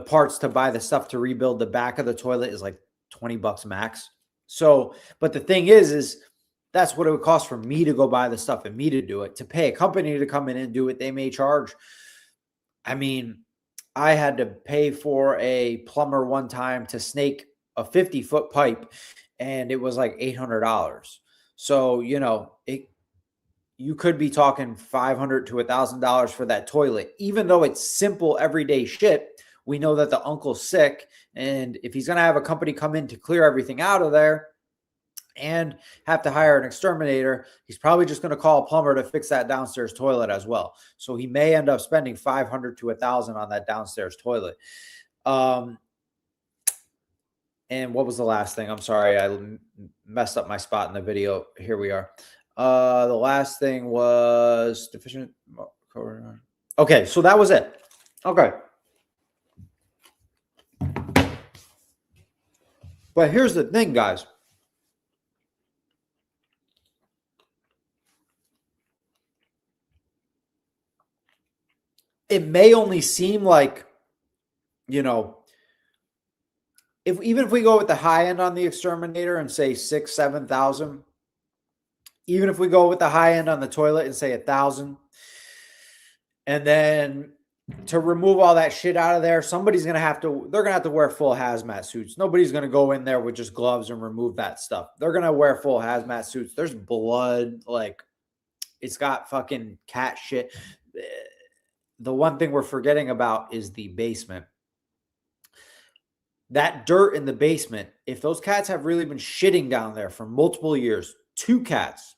parts to buy the stuff to rebuild the back of the toilet is like $20 max. So, but the thing is that's what it would cost for me to go buy the stuff and me to do it. To pay a company to come in and do it, they may charge. I mean, I had to pay for a plumber one time to snake a 50-foot pipe, and it was like $800. So, you could be talking $500 to $1,000 for that toilet. Even though it's simple, everyday shit, we know that the uncle's sick. And if he's going to have a company come in to clear everything out of there, and have to hire an exterminator, he's probably just going to call a plumber to fix that downstairs toilet as well. So he may end up spending 500 to 1,000 on that downstairs toilet. And what was the last thing? I'm sorry, I messed up my spot in the video. Here we are. The last thing was deficient. Okay, so that was it. Okay. But here's the thing, guys. It may only seem like, you know, even if we go with the high end on the exterminator and say 6,000, 7,000, even if we go with the high end on the toilet and say 1,000, and then to remove all that shit out of there, somebody's gonna have to. They're gonna have to wear full hazmat suits. Nobody's gonna go in there with just gloves and remove that stuff. They're gonna wear full hazmat suits. There's blood, like it's got fucking cat shit. The one thing we're forgetting about is the basement. That dirt in the basement, if those cats have really been shitting down there for multiple years, 2 cats,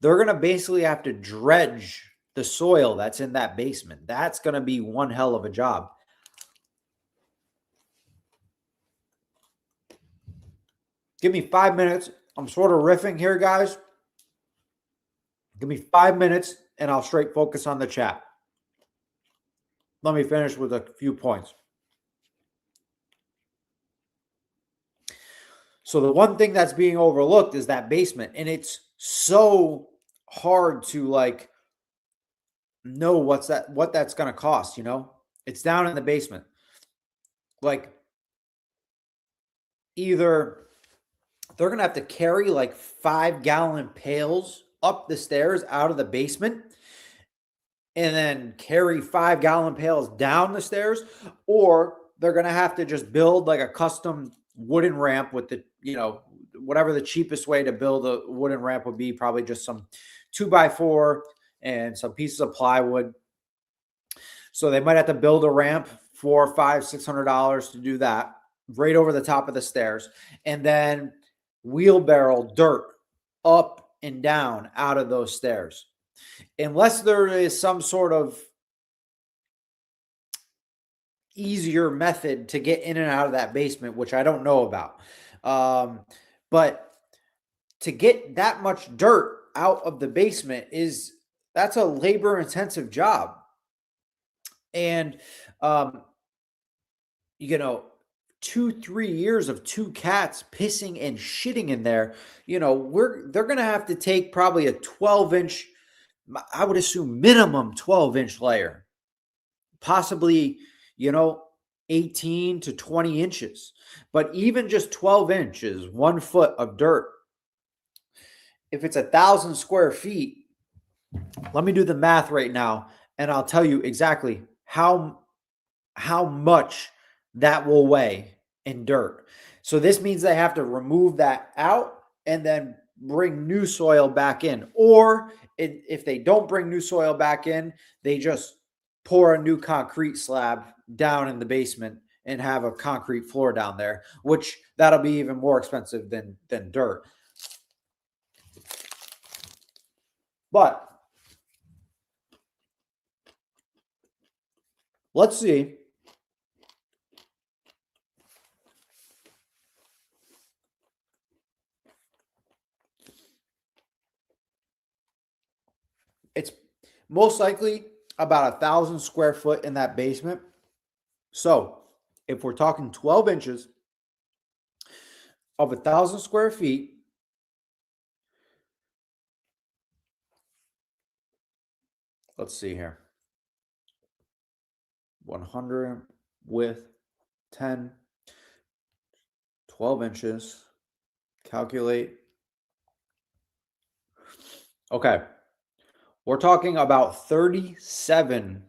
they're going to basically have to dredge the soil that's in that basement. That's going to be one hell of a job. Give me 5 minutes. I'm sort of riffing here, guys. Give me 5 minutes and I'll straight focus on the chat. Let me finish with a few points. So the one thing that's being overlooked is that basement, and it's so hard to like know what that's going to cost, you know? It's down in the basement. Like either they're going to have to carry like 5-gallon pails up the stairs out of the basement and then carry 5-gallon pails down the stairs, or they're going to have to just build like a custom wooden ramp with the, you know, whatever the cheapest way to build a wooden ramp would be, probably just some 2x4 and some pieces of plywood. So they might have to build a ramp for $500-$600 to do that right over the top of the stairs, and then wheelbarrow dirt up and down out of those stairs. Unless there is some sort of easier method to get in and out of that basement, which I don't know about. But to get that much dirt out of the basement that's a labor intensive job. And, you know, 2-3 years of 2 cats pissing and shitting in there, you know, they're going to have to take probably a 12-inch, I would assume minimum 12-inch layer, possibly, you know, 18 to 20 inches. But even just 12 inches, 1 foot of dirt, if it's 1,000 square feet, let me do the math right now, and I'll tell you exactly how much that will weigh in dirt. So this means they have to remove that out and then bring new soil back in. Or if they don't bring new soil back in, they just pour a new concrete slab down in the basement and have a concrete floor down there, which that'll be even more expensive than dirt. But let's see. It's most likely about 1,000 square foot in that basement. So if we're talking 12 inches of 1,000 square feet, let's see here. 100 width, 10, 12 inches. Calculate. Okay. We're talking about 37.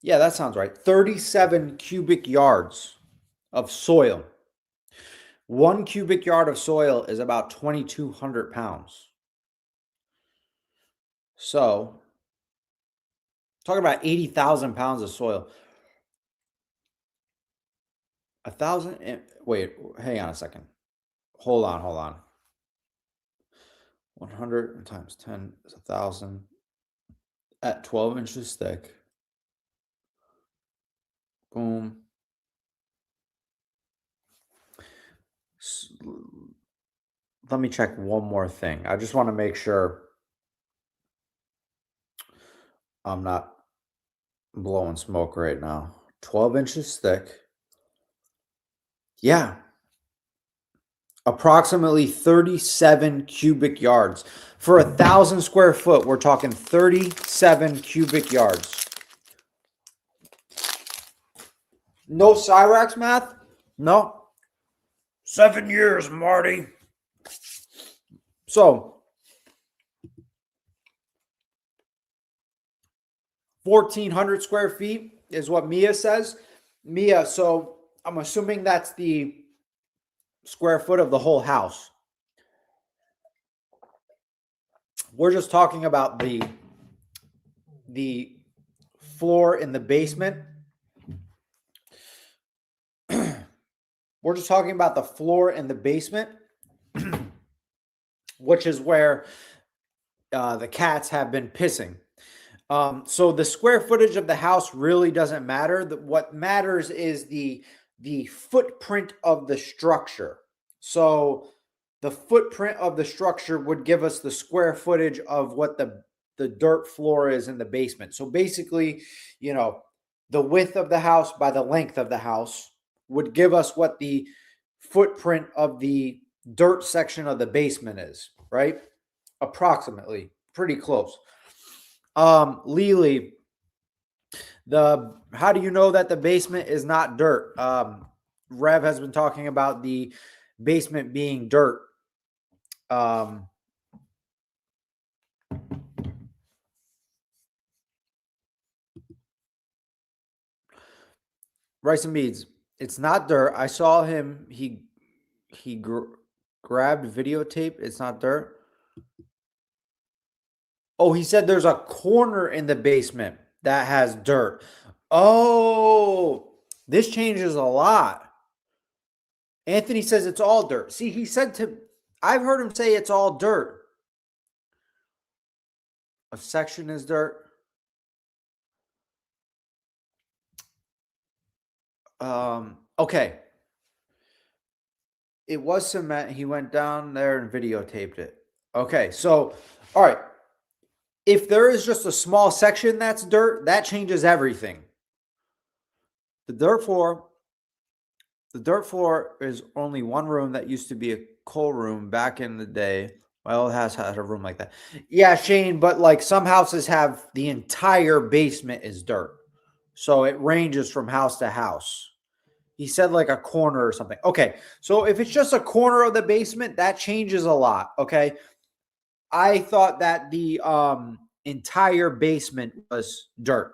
Yeah, that sounds right. 37 cubic yards of soil. 1 cubic yard of soil is about 2,200 pounds. So, talking about 80,000 pounds of soil. 1,000. Wait, hang on a second. Hold on. 100 times 10 is 1,000 at 12 inches thick. Boom. Let me check one more thing. I just want to make sure I'm not blowing smoke right now. 12 inches thick. Yeah. Approximately 37 cubic yards. For 1,000 square foot, we're talking 37 cubic yards. No Cyrax math? No. 7 years, Marty. So, 1,400 square feet is what Mia says. Mia, so I'm assuming that's the square foot of the whole house. We're just talking about the floor in the basement. We're just talking about the floor in the basement, which is where the cats have been pissing. So the square footage of the house really doesn't matter. What matters is the footprint of the structure. So the footprint of the structure would give us the square footage of what the dirt floor is in the basement. So basically, the width of the house by the length of the house would give us what the footprint of the dirt section of the basement is, right? Approximately, pretty close. Lily, how do you know that the basement is not dirt? Rev has been talking about the basement being dirt. Rice and beads. It's not dirt. I saw him. He grabbed videotape. It's not dirt. Oh, he said there's a corner in the basement that has dirt. Oh, this changes a lot. Anthony says it's all dirt. See, I've heard him say it's all dirt. A section is dirt. Okay. It was cement. He went down there and videotaped it. Okay, so, all right. If there is just a small section that's dirt, that changes everything. The dirt floor is only one room that used to be a coal room back in the day. My old house had a room like that. Yeah, Shane, but like some houses have the entire basement is dirt. So it ranges from house to house. He said like a corner or something. Okay, so if it's just a corner of the basement, that changes a lot. Okay, I thought that the entire basement was dirt.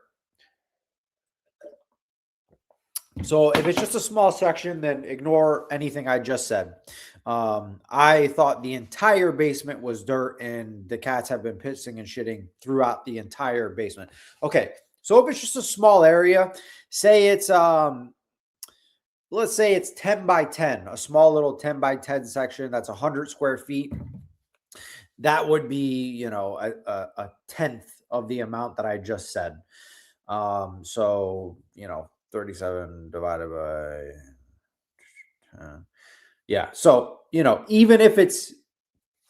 So if it's just a small section, then ignore anything I just said. I thought the entire basement was dirt, and the cats have been pissing and shitting throughout the entire basement. Okay, so if it's just a small area, say it's let's say it's 10 by 10, a small little 10 by 10 section that's 100 square feet. That would be, a tenth of the amount that I just said. So, 37 divided by 10. Yeah. So, even if it's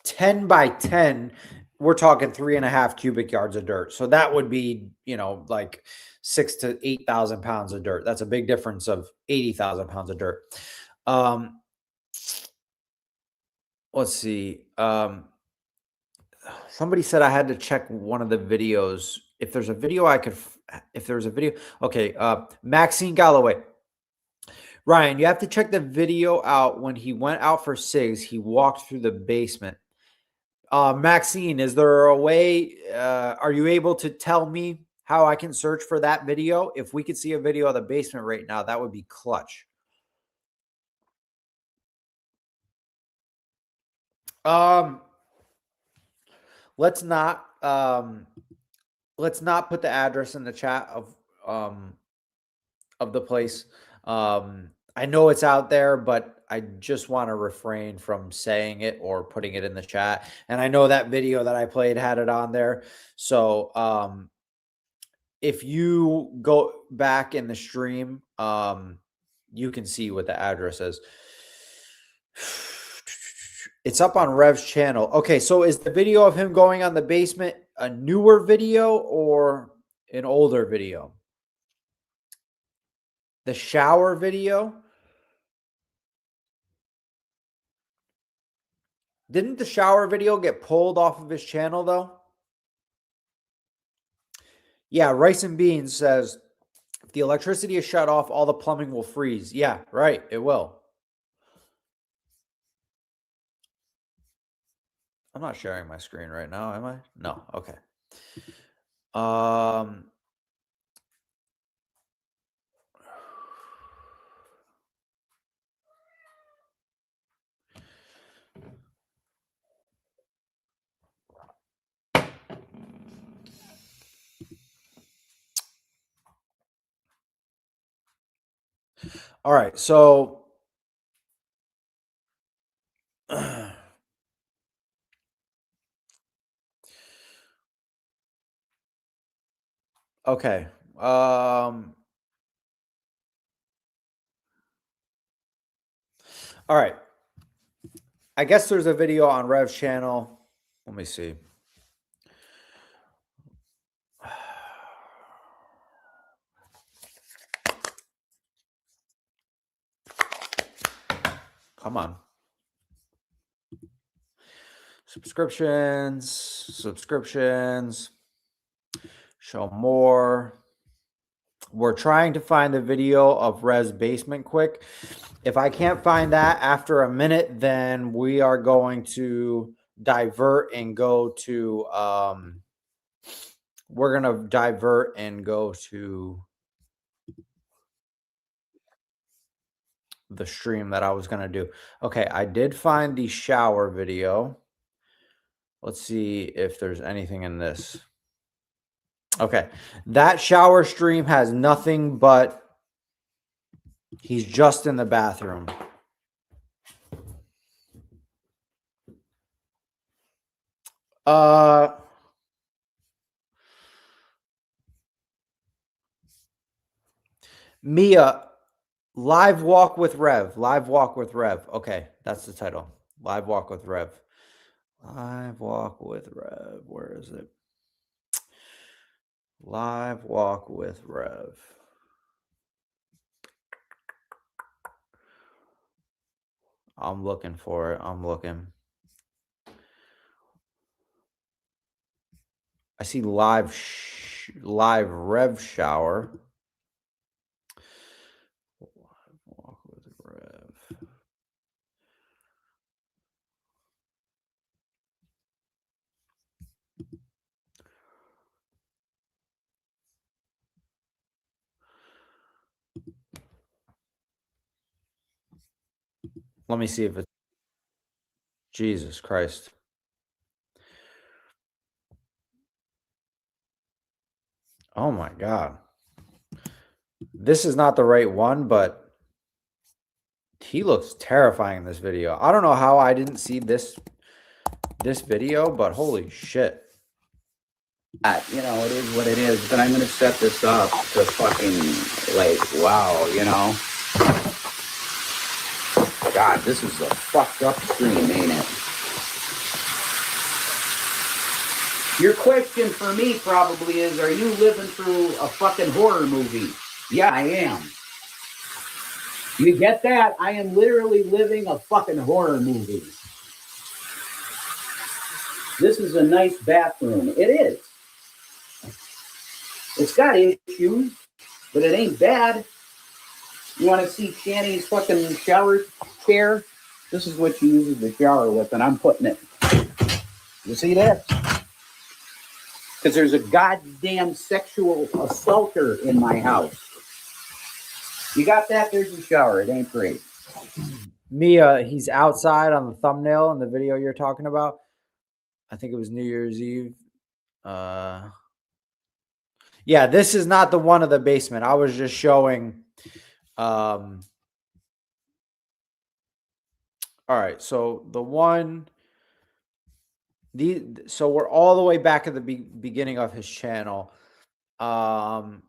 10 by 10, we're talking 3.5 cubic yards of dirt. So that would be, like 6,000 to 8,000 pounds of dirt. That's a big difference of 80,000 pounds of dirt. Let's see. Somebody said I had to check one of the videos. If there's a video, Okay. Maxine Galloway. Ryan, you have to check the video out. When he went out for cigs, he walked through the basement. Maxine, is there a way? Are you able to tell me how I can search for that video? If we could see a video of the basement right now, that would be clutch. Let's not put the address in the chat of the place. I know it's out there, but I just want to refrain from saying it or putting it in the chat. And I know that video that I played had it on there. So if you go back in the stream, you can see what the address is. It's up on Rev's channel. Okay, so is the video of him going on the basement a newer video or an older video? The shower video? Didn't the shower video get pulled off of his channel though? Yeah, Rice and Beans says if the electricity is shut off, all the plumbing will freeze. Yeah, right, it will. I'm not sharing my screen right now, am I? No, okay. All right, so okay. All right. I guess there's a video on Rev's channel. Let me see. Come on. Subscriptions. Show more. We're trying to find the video of Rev's basement quick. If I can't find that after a minute, then we are going to divert and go to we're going to divert and go to the stream that I was going to do. Okay, I did find the shower video. Let's see if there's anything in this. Okay, that shower stream has nothing but he's just in the bathroom. Mia, live walk with Rev. Live walk with Rev. Okay, that's the title. Live walk with Rev. Live walk with Rev. Where is it? Live walk with Rev. I'm looking for it. I'm looking. I see live Rev shower. Live walk with Rev. Let me see if it's Jesus Christ. Oh my God. This is not the right one, but he looks terrifying in this video. I don't know how I didn't see this video, but holy shit. You know, it is what it is, but I'm going to set this up to fucking, like, wow, you know? God, this is a fucked up stream, ain't it? Your question for me probably is, are you living through a fucking horror movie? Yeah, I am. You get that? I am literally living a fucking horror movie. This is a nice bathroom. It is. It's got issues, but it ain't bad. You want to see Shanny's fucking shower chair? This is what she uses the shower with, and I'm putting it. You see that? Because there's a goddamn sexual assaulter in my house. You got that? There's the shower. It ain't great. Mia, he's outside on the thumbnail in the video you're talking about. I think it was New Year's Eve. Yeah, this is not the one of the basement. I was just showing All right, so so we're all the way back at the beginning of his channel. It's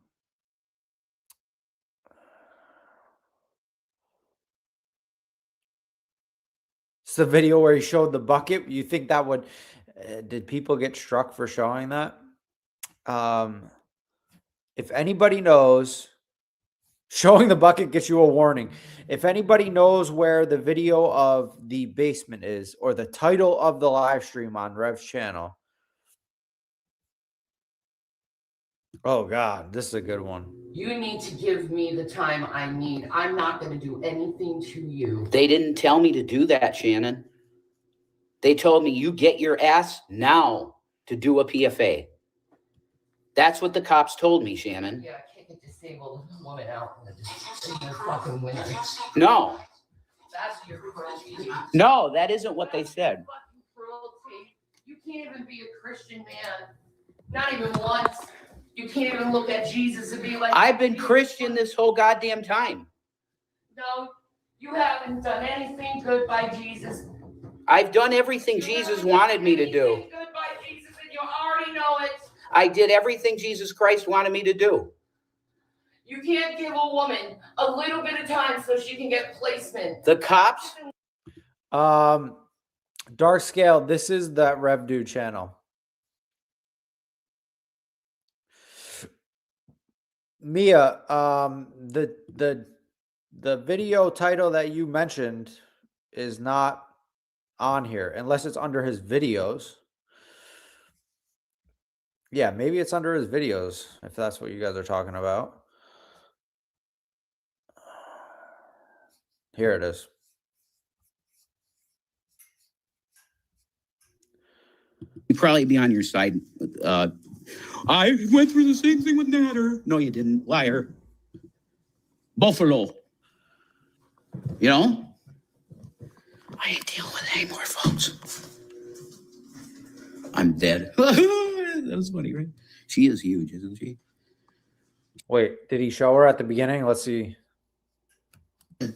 the video where he showed the bucket. You think that would did people get struck for showing that? If anybody knows, showing the bucket gets you a warning. If anybody knows where the video of the basement is, or the title of the live stream on Rev's channel. Oh God, this is a good one. You need to give me the time I need. I'm not going to do anything to you. They didn't tell me to do that, Shannon. They told me you get your ass now to do a PFA. That's what the cops told me, Shannon. Yeah, kick a disabled woman out in the fucking winter. No. That's your cruelty. No, that isn't what they said. Fucking cruelty. You can't even be a Christian man. Not even once. You can't even look at Jesus and be like, I've been Christian this whole goddamn time. no, you haven't done anything good by Jesus. I've done everything Jesus wanted me to do. Anything good by Jesus, and you already know it. I did everything Jesus Christ wanted me to do. You can't give a woman a little bit of time so she can get placement. The cops? Dark Scale, this is that Rev Dude channel. Mia, the video title that you mentioned is not on here unless it's under his videos. Yeah, maybe it's under his videos if that's what you guys are talking about. Here it is. You'd probably be on your side. I went through the same thing with Natter. No, you didn't. Liar. Buffalo. You know? I ain't dealing with it anymore, folks. I'm dead. That was funny, right? She is huge, isn't she? Wait, did he show her at the beginning? Let's see.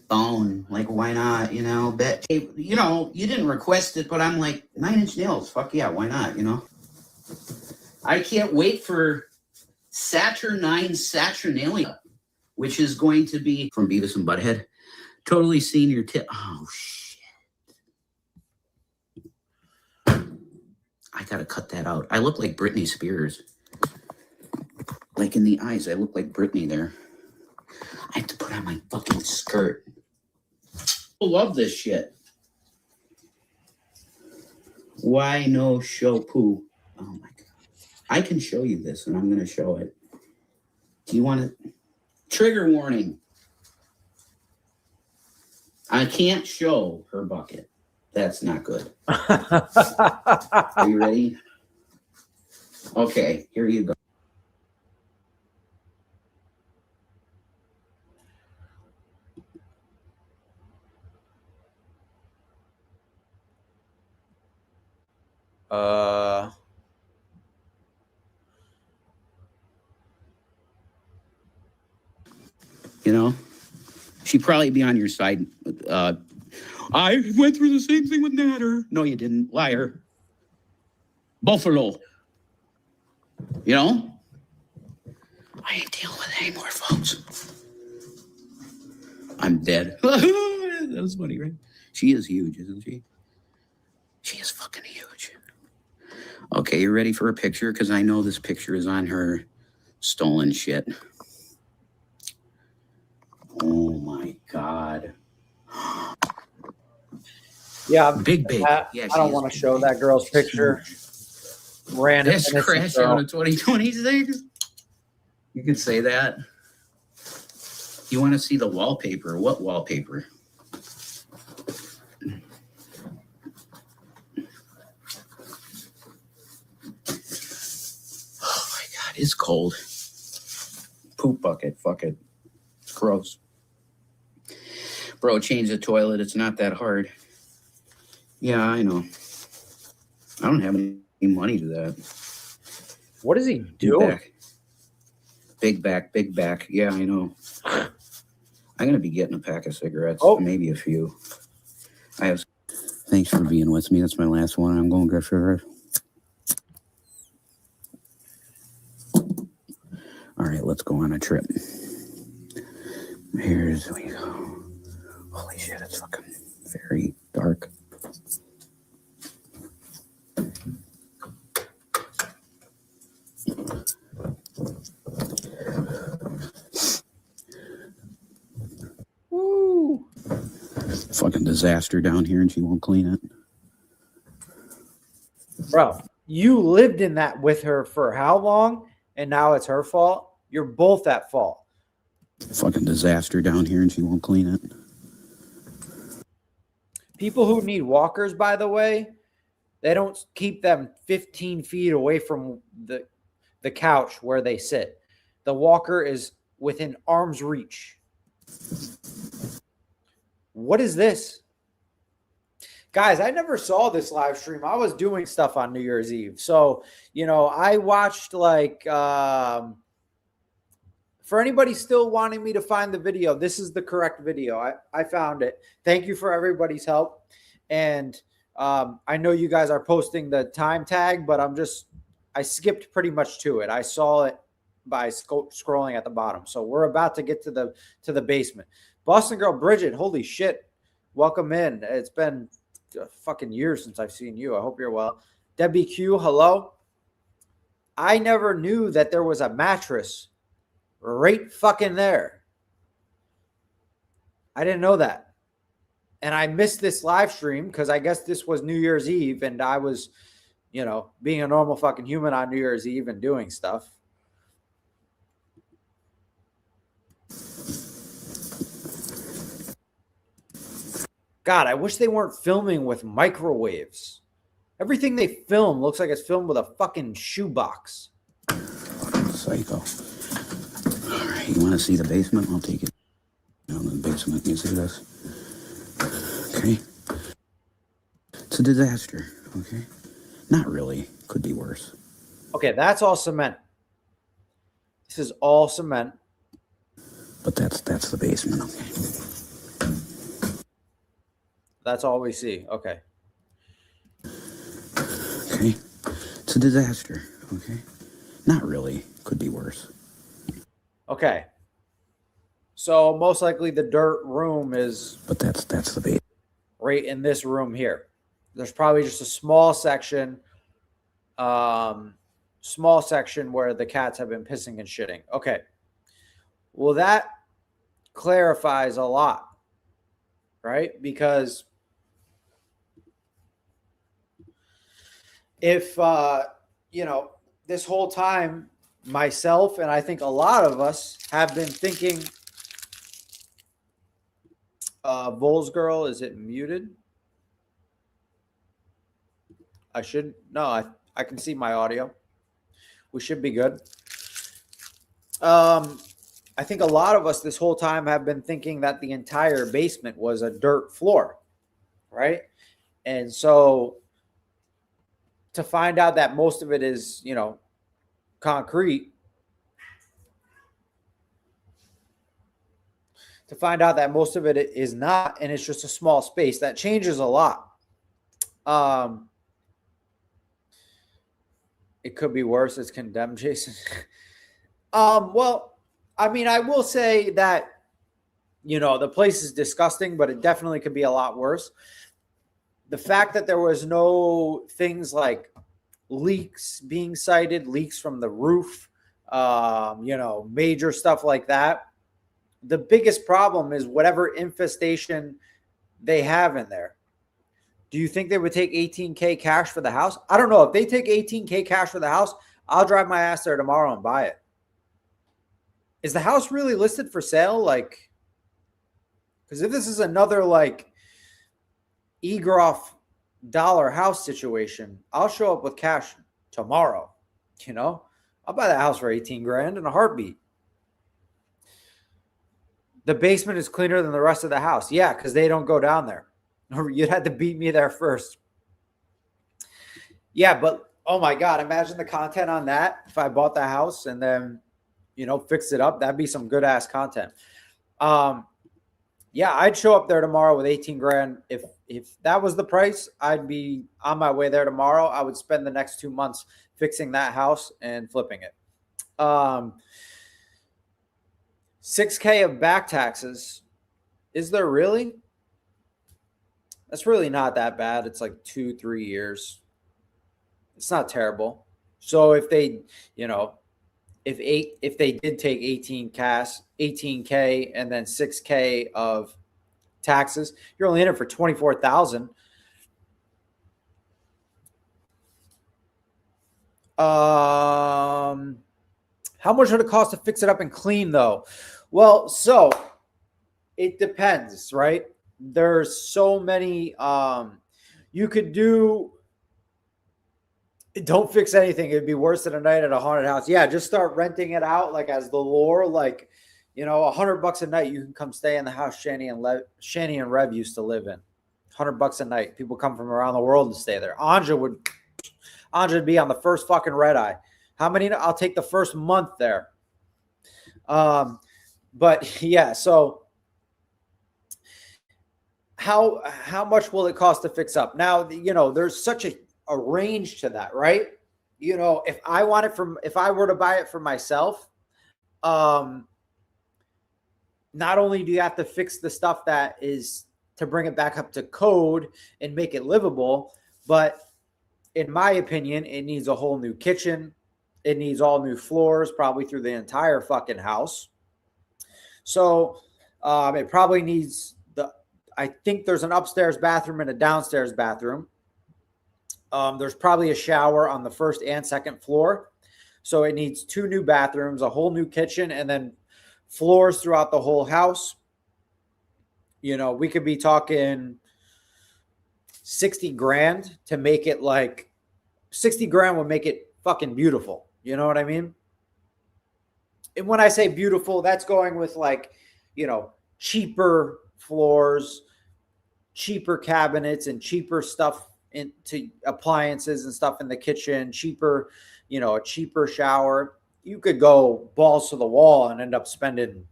Bone. Like, why not? You know, bet. You know, you didn't request it, but I'm like, 9 Inch Nails. Fuck yeah, why not? You know? I can't wait for Saturnine Saturnalia, which is going to be from Beavis and Butthead. Totally senior tip. Oh, shit. I gotta cut that out. I look like Britney Spears. Like in the eyes, I look like Britney there. I have to put on my fucking skirt. I love this shit. Why no show poo? Oh my God. I can show you this and I'm going to show it. Do you want to? Trigger warning. I can't show her bucket. That's not good. Are you ready? Okay, here you go. You know, she'd probably be on your side. I went through the same thing with Natter. No, you didn't. Liar. Buffalo. You know? I ain't dealing with it anymore, folks. I'm dead. That was funny, right? She is huge, isn't she? She is fucking huge. Okay, you ready for a picture? Because I know this picture is on her stolen shit. Oh my God. Yeah, Big. I don't want to show that girl's picture. Random. This crash out of 2026. You can say that. You want to see the wallpaper? What wallpaper? Oh my God, it's cold. Poop bucket, fuck it. It's gross. Bro, change the toilet. It's not that hard. Yeah, I know. I don't have any money to that. What is he doing? Big back. Yeah, I know. I'm going to be getting a pack of cigarettes. Oh. Maybe a few. I have Thanks for being with me. That's my last one. I'm going Griff River. All right, let's go on a trip. Here's we go. Holy shit, it's fucking very dark. Woo! Fucking disaster down here, and she won't clean it. Bro, you lived in that with her for how long? And now it's her fault? You're both at fault. Fucking disaster down here, and she won't clean it. People who need walkers, by the way, they don't keep them 15 feet away from the couch where they sit. The walker is within arm's reach. What is this? Guys, I never saw this live stream. I was doing stuff on New Year's Eve. So, I watched for anybody still wanting me to find the video, this is the correct video. I found it. Thank you for everybody's help. And I know you guys are posting the time tag, but I skipped pretty much to it. I saw it by scrolling at the bottom. So we're about to get to the basement. Boston girl Bridget, holy shit. Welcome in. It's been a fucking years since I've seen you. I hope you're well. Debbie Q, hello. I never knew that there was a mattress right fucking there. I didn't know that. And I missed this live stream because I guess this was New Year's Eve and I was, being a normal fucking human on New Year's Eve and doing stuff. God, I wish they weren't filming with microwaves. Everything they film looks like it's filmed with a fucking shoebox. Fucking psycho. All right, you want to see the basement? I'll take it down to the basement. You see this? Okay. It's a disaster, okay? Not really. Could be worse. Okay, that's all cement. This is all cement. But that's the basement, okay? That's all we see. Okay. Okay. It's a disaster, okay? Not really. Could be worse. Okay. So most likely the dirt room is But that's the basement. right in this room here. There's probably just a small section where the cats have been pissing and shitting. Okay. Well, that clarifies a lot, right? Because if, this whole time, myself and I think a lot of us have been thinking, Vols girl, is it muted? I can see my audio. We should be good. I think a lot of us this whole time have been thinking that the entire basement was a dirt floor, right? And so to find out that most of it is, concrete, to find out that most of it is not, and it's just a small space, that changes a lot. It could be worse. It's condemned, Jason. Well, I mean, I will say that, the place is disgusting, but it definitely could be a lot worse. The fact that there was no things like leaks being cited, leaks from the roof, major stuff like that. The biggest problem is whatever infestation they have in there. Do you think they would take $18K cash for the house? I don't know. If they take $18K cash for the house, I'll drive my ass there tomorrow and buy it. Is the house really listed for sale? Because if this is another Egroff dollar house situation, I'll show up with cash tomorrow. I'll buy the house for 18 grand in a heartbeat. The basement is cleaner than the rest of the house. Yeah, because they don't go down there. You'd have to beat me there first. Yeah, but oh my God, imagine the content on that. If I bought the house and then, fixed it up, that'd be some good ass content. Yeah, yeah, I'd show up there tomorrow with 18 grand. If that was the price, I'd be on my way there tomorrow. I would spend the next 2 months fixing that house and flipping it. 6K of back taxes. Is there really? That's really not that bad. It's like 2-3 years. It's not terrible. So if they, if they did take 18K and then 6K of taxes, you're only in it for 24,000. How much would it cost to fix it up and clean though? Well, so it depends, right? There's so many you could do. Don't fix anything. It'd be worse than a night at a haunted house. Yeah, just start renting it out like as the lore, like $100 a night. You can come stay in the house Shanny and Rev used to live in. $100 a night. People come from around the world to stay there. Anja would be on the first fucking red eye. How many? I'll take the first month there. But yeah, so how much will it cost to fix up? Now, there's such a range to that, right? If I were to buy it for myself, not only do you have to fix the stuff that is to bring it back up to code and make it livable, but in my opinion, it needs a whole new kitchen. It needs all new floors, probably through the entire fucking house. So it probably needs I think there's an upstairs bathroom and a downstairs bathroom. There's probably a shower on the first and second floor. So it needs 2 new bathrooms, a whole new kitchen, and then floors throughout the whole house. We could be talking 60 grand to make it 60 grand would make it fucking beautiful. You know what I mean? And when I say beautiful, that's going with cheaper floors, cheaper cabinets, and cheaper stuff into appliances and stuff in the kitchen, cheaper, a cheaper shower. You could go balls to the wall and end up spending,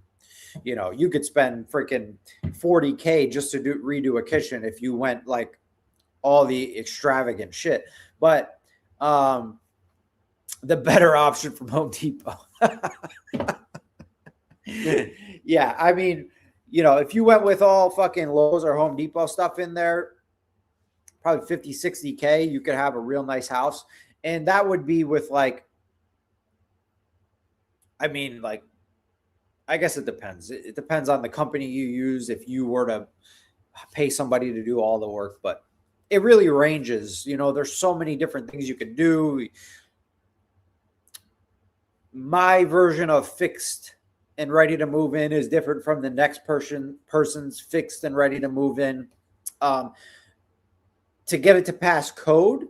you could spend freaking 40K just to redo a kitchen if you went all the extravagant shit. But the better option from Home Depot. Yeah, I mean, if you went with all fucking Lowe's or Home Depot stuff in there, probably 50, 60K, you could have a real nice house. And that would be with I guess it depends. It depends on the company you use if you were to pay somebody to do all the work, but it really ranges. There's so many different things you could do. My version of fixed and ready to move in is different from the next person's fixed and ready to move in. To get it to pass code,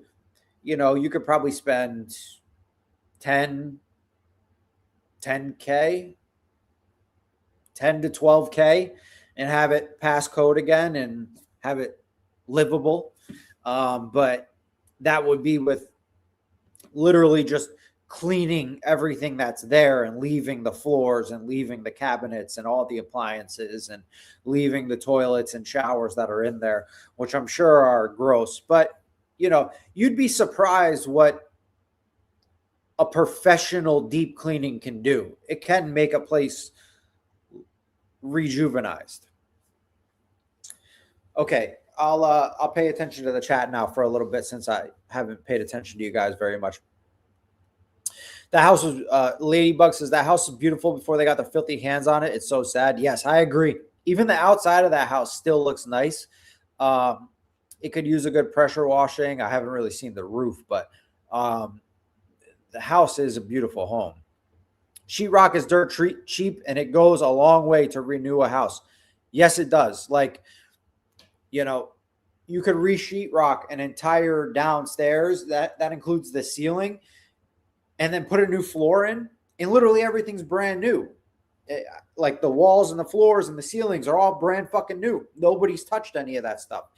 you could probably spend 10K, 10 to 12K and have it pass code again and have it livable. But that would be with literally just cleaning everything that's there and leaving the floors and leaving the cabinets and all the appliances and leaving the toilets and showers that are in there, which I'm sure are gross. But, you'd be surprised what a professional deep cleaning can do. It can make a place rejuvenized. Okay, I'll pay attention to the chat now for a little bit since I haven't paid attention to you guys very much. The house was, Ladybug says, that house was beautiful before they got their filthy hands on it. It's so sad. Yes, I agree. Even the outside of that house still looks nice. It could use a good pressure washing. I haven't really seen the roof, but the house is a beautiful home. Sheetrock is dirt cheap, and it goes a long way to renew a house. Yes, it does. You could re-sheetrock an entire downstairs. That includes the ceiling. And then put a new floor in, and literally everything's brand new. Like the walls and the floors and the ceilings are all brand fucking new. Nobody's touched any of that stuff.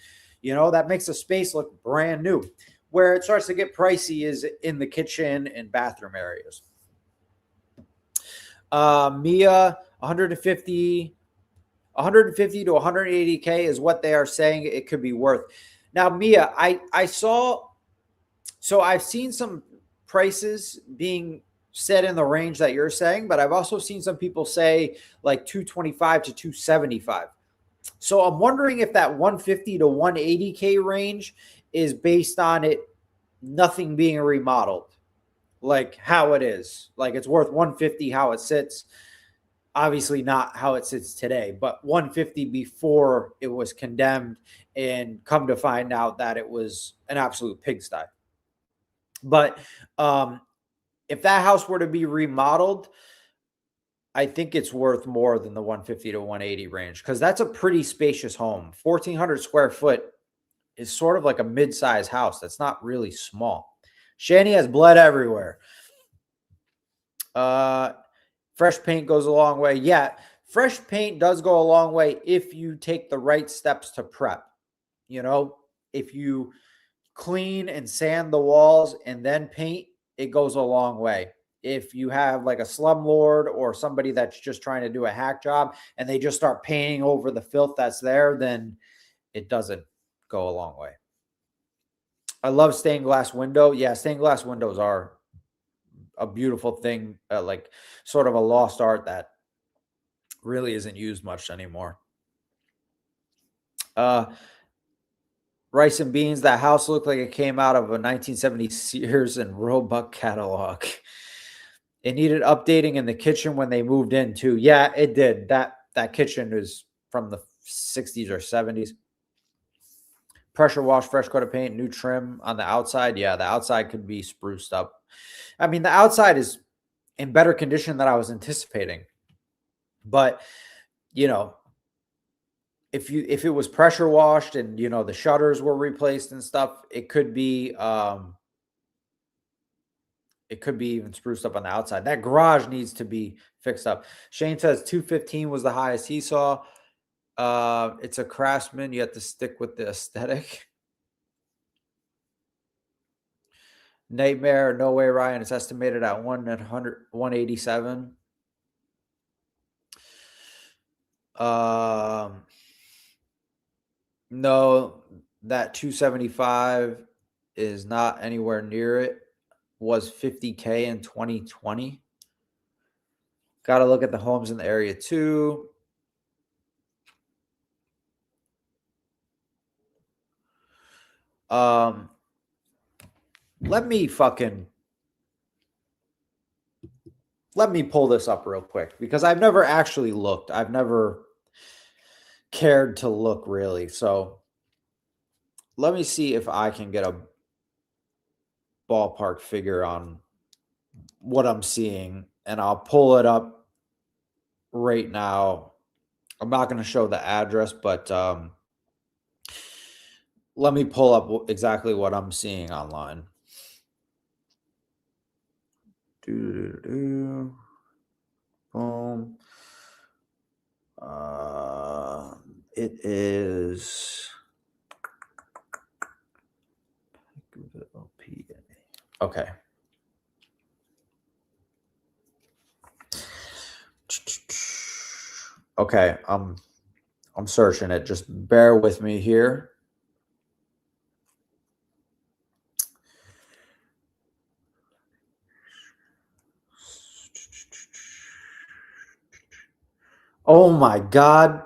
That makes the space look brand new. Where it starts to get pricey is in the kitchen and bathroom areas. Mia, 150. 150 to 180K is what they are saying it could be worth. Now, Mia, I saw, so I've seen some prices being set in the range that you're saying, but I've also seen some people say like 225 to 275. So I'm wondering if that 150 to 180K range is based on it nothing being remodeled, like how it is. Like it's worth 150 how it sits. Obviously not how it sits today, but 150 before it was condemned and come to find out that it was an absolute pigsty. But if that house were to be remodeled, I think it's worth more than the 150 to 180 range because that's a pretty spacious home. 1,400 square foot is sort of like a mid-size house. That's not really small. Shanny has blood everywhere. Fresh paint goes a long way. Yeah, fresh paint does go a long way if you take the right steps to prep. You know, if you clean and sand the walls and then paint, it goes a long way. If you have like a slumlord or somebody that's just trying to do a hack job and they just start painting over the filth that's there, then it doesn't go a long way. I love stained glass window. Yeah, stained glass windows are a beautiful thing, like sort of a lost art that really isn't used much anymore. Rice and Beans, that house looked like it came out of a 1970s Sears and Roebuck catalog. It needed updating in the kitchen when they moved in too. Yeah, it did. That kitchen is from the 60s or 70s. Pressure wash, fresh coat of paint, new trim on the outside. Yeah, the outside could be spruced up. I mean, the outside is in better condition than I was anticipating. But, you know, if it was pressure washed and, you know, the shutters were replaced and stuff, it could be even spruced up on the outside. That garage needs to be fixed up. Shane says 215 was the highest he saw. It's a Craftsman. You have to stick with the aesthetic. Nightmare, no way, Ryan. It's estimated at 187. No, that 275 is not anywhere near it. Was 50K in 2020. Got to look at the homes in the area too. Let me pull this up real quick because I've never actually looked. I've never cared to look really. So let me see if I can get a ballpark figure on what I'm seeing, and I'll pull it up right now. I'm not going to show the address, but let me pull up exactly what I'm seeing online. Boom. It is okay. Okay, I'm searching it. Just bear with me here. Oh my God.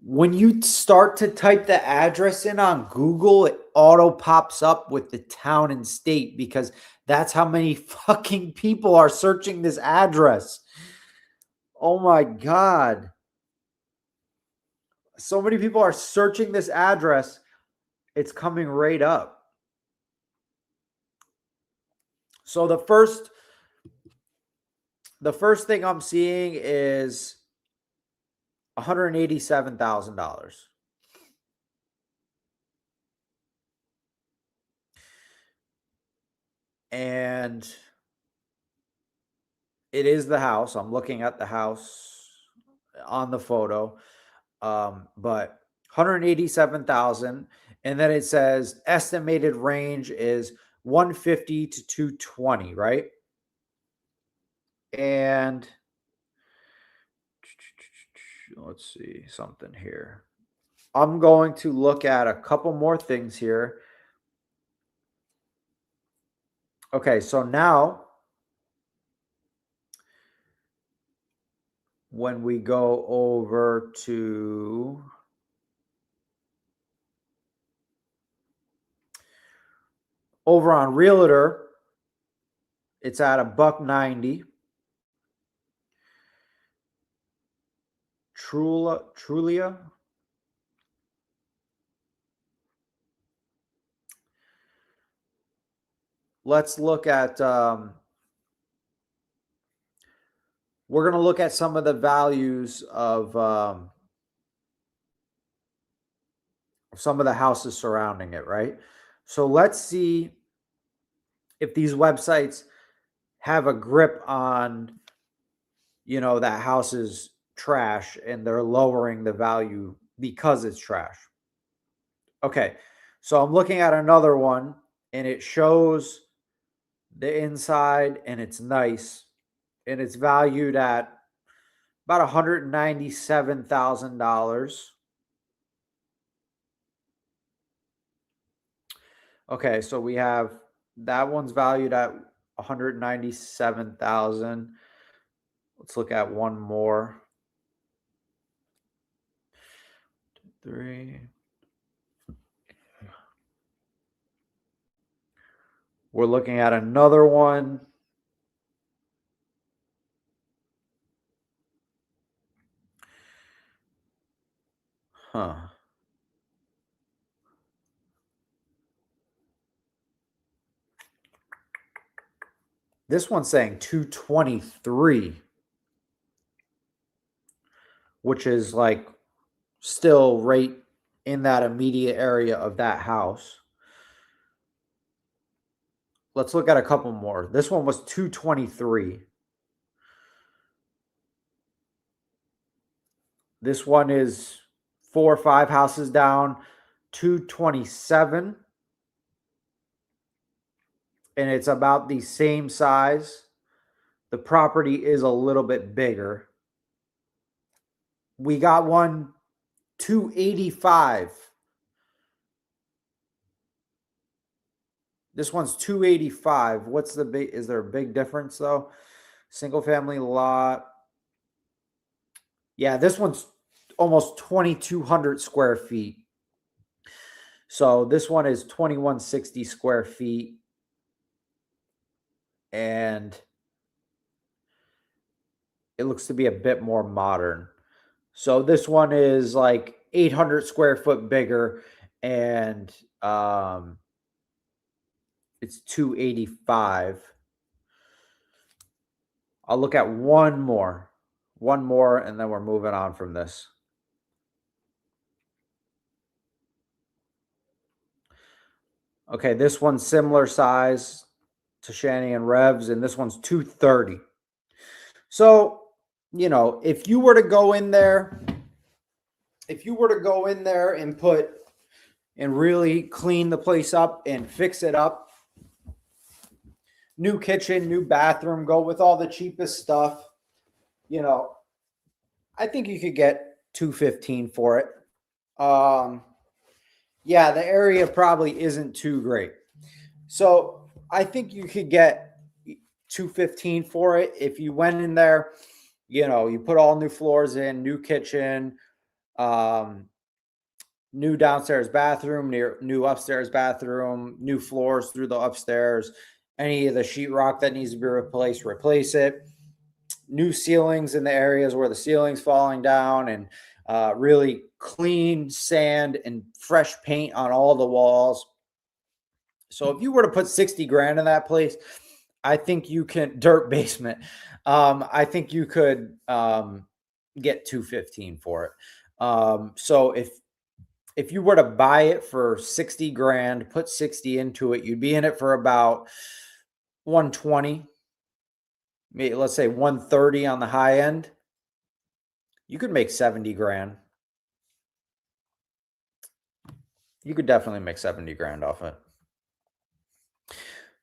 When you start to type the address in on Google, it auto pops up with the town and state because that's how many fucking people are searching this address. Oh my God. So many people are searching this address. It's coming right up. So the first thing I'm seeing is $187,000. And it is the house. I'm looking at the house on the photo. But 187,000. And then it says estimated range is 150 to 220, right? And let's see something here. I'm going to look at a couple more things here. Okay, so now when we go over to on Realtor, it's at $190. Trulia. Let's look at, we're going to look at some of the values of some of the houses surrounding it, right? So let's see if these websites have a grip on, that house is trash and they're lowering the value because it's trash. Okay, so I'm looking at another one and it shows the inside and it's nice and it's valued at about $197,000. Okay, so we have that one's valued at $197,000. Let's look at one more. 3. We're looking at another one. Huh. This one's saying 223, which is like still right in that immediate area of that house. Let's look at a couple more. This one was 223. This one is 4 or 5 houses down, 227. And it's about the same size. The property is a little bit bigger. We got one 285. This one's 285. What's the big? Is there a big difference though? Single family lot. Yeah, this one's almost 2,200 square feet. So this one is 2,160 square feet. And it looks to be a bit more modern. So this one is like 800 square foot bigger and it's 285. I'll look at one more, and then we're moving on from this. Okay, this one's similar size to Shanny and Revs, and this one's 230. So, if you were to go in there, and put and really clean the place up and fix it up, new kitchen, new bathroom, go with all the cheapest stuff, I think you could get $215 for it. Yeah, the area probably isn't too great. So I think you could get $215 for it if you went in there, you put all new floors in, new kitchen, new downstairs bathroom, new upstairs bathroom, new floors through the upstairs, any of the sheetrock that needs to be replaced, replace it. New ceilings in the areas where the ceiling's falling down, and really clean sand and fresh paint on all the walls. So if you were to put 60 grand in that place, I think you can, dirt basement, I think you could get $215 for it. So if you were to buy it for 60 grand, put 60 into it, you'd be in it for about 120. Maybe, let's say 130 on the high end. You could make 70 grand. You could definitely make 70 grand off it.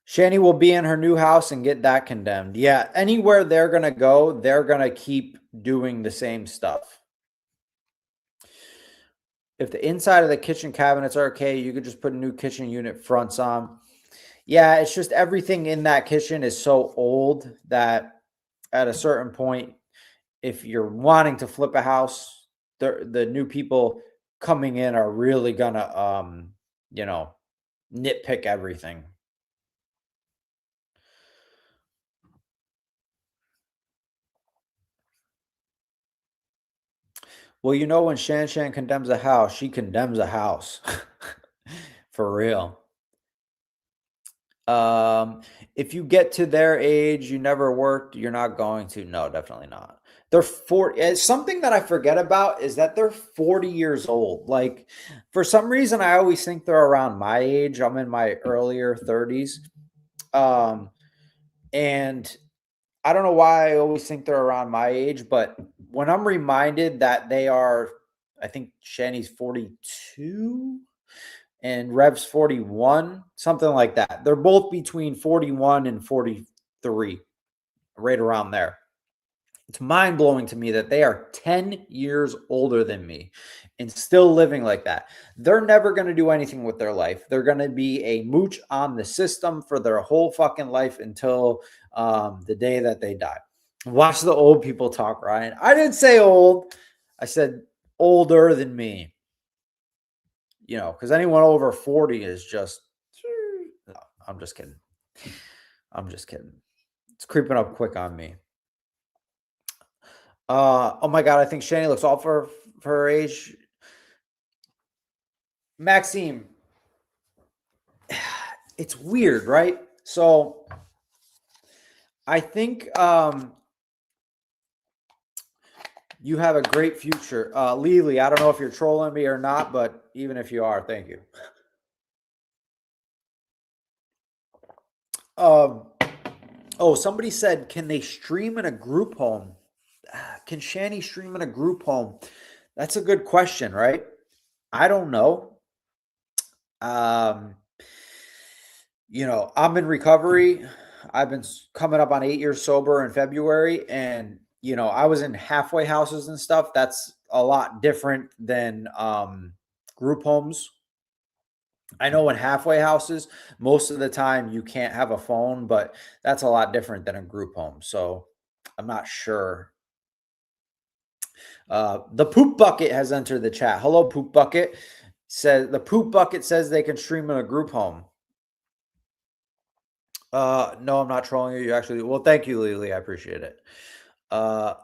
Shanny will be in her new house and get that condemned. Yeah, anywhere they're going to go, they're going to keep doing the same stuff. if the inside of the kitchen cabinets are okay, you could just put a new kitchen unit fronts on. Yeah, it's just everything in that kitchen is so old that at a certain point, if you're wanting to flip a house, the new people coming in are really gonna nitpick everything. Well, when Shan condemns a house, she condemns a house. For real. If you get to their age, you never worked, you're not going to. No, definitely not. They're 40. Something that I forget about is that they're 40 years old. Like, for some reason, I always think they're around my age. I'm in my earlier 30s. And I don't know why I always think they're around my age, but when I'm reminded that they are, I think Shanny's 42 and Rev's 41, something like that. They're both between 41 and 43, right around there. It's mind blowing to me that they are 10 years older than me and still living like that. They're never going to do anything with their life. They're going to be a mooch on the system for their whole fucking life until the day that they die. Watch the old people talk, Ryan. I didn't say old. I said older than me. Because anyone over 40 is just, no, I'm just kidding. It's creeping up quick on me. Oh my God, I think Shanny looks all for her age. Maxime, it's weird, right? So I think you have a great future. Lily, I don't know if you're trolling me or not, but even if you are, thank you. Somebody said, can they stream in a group home? Can Shanny stream in a group home? That's a good question, right? I don't know. I'm in recovery. I've been coming up on 8 years sober in February, and I was in halfway houses and stuff. That's a lot different than group homes. I know in halfway houses, most of the time you can't have a phone, but that's a lot different than a group home. So I'm not sure. The Poop Bucket has entered the chat. Hello, Poop Bucket. The Poop Bucket says they can stream in a group home. No, I'm not trolling you. You actually, well, thank you, Lily. I appreciate it.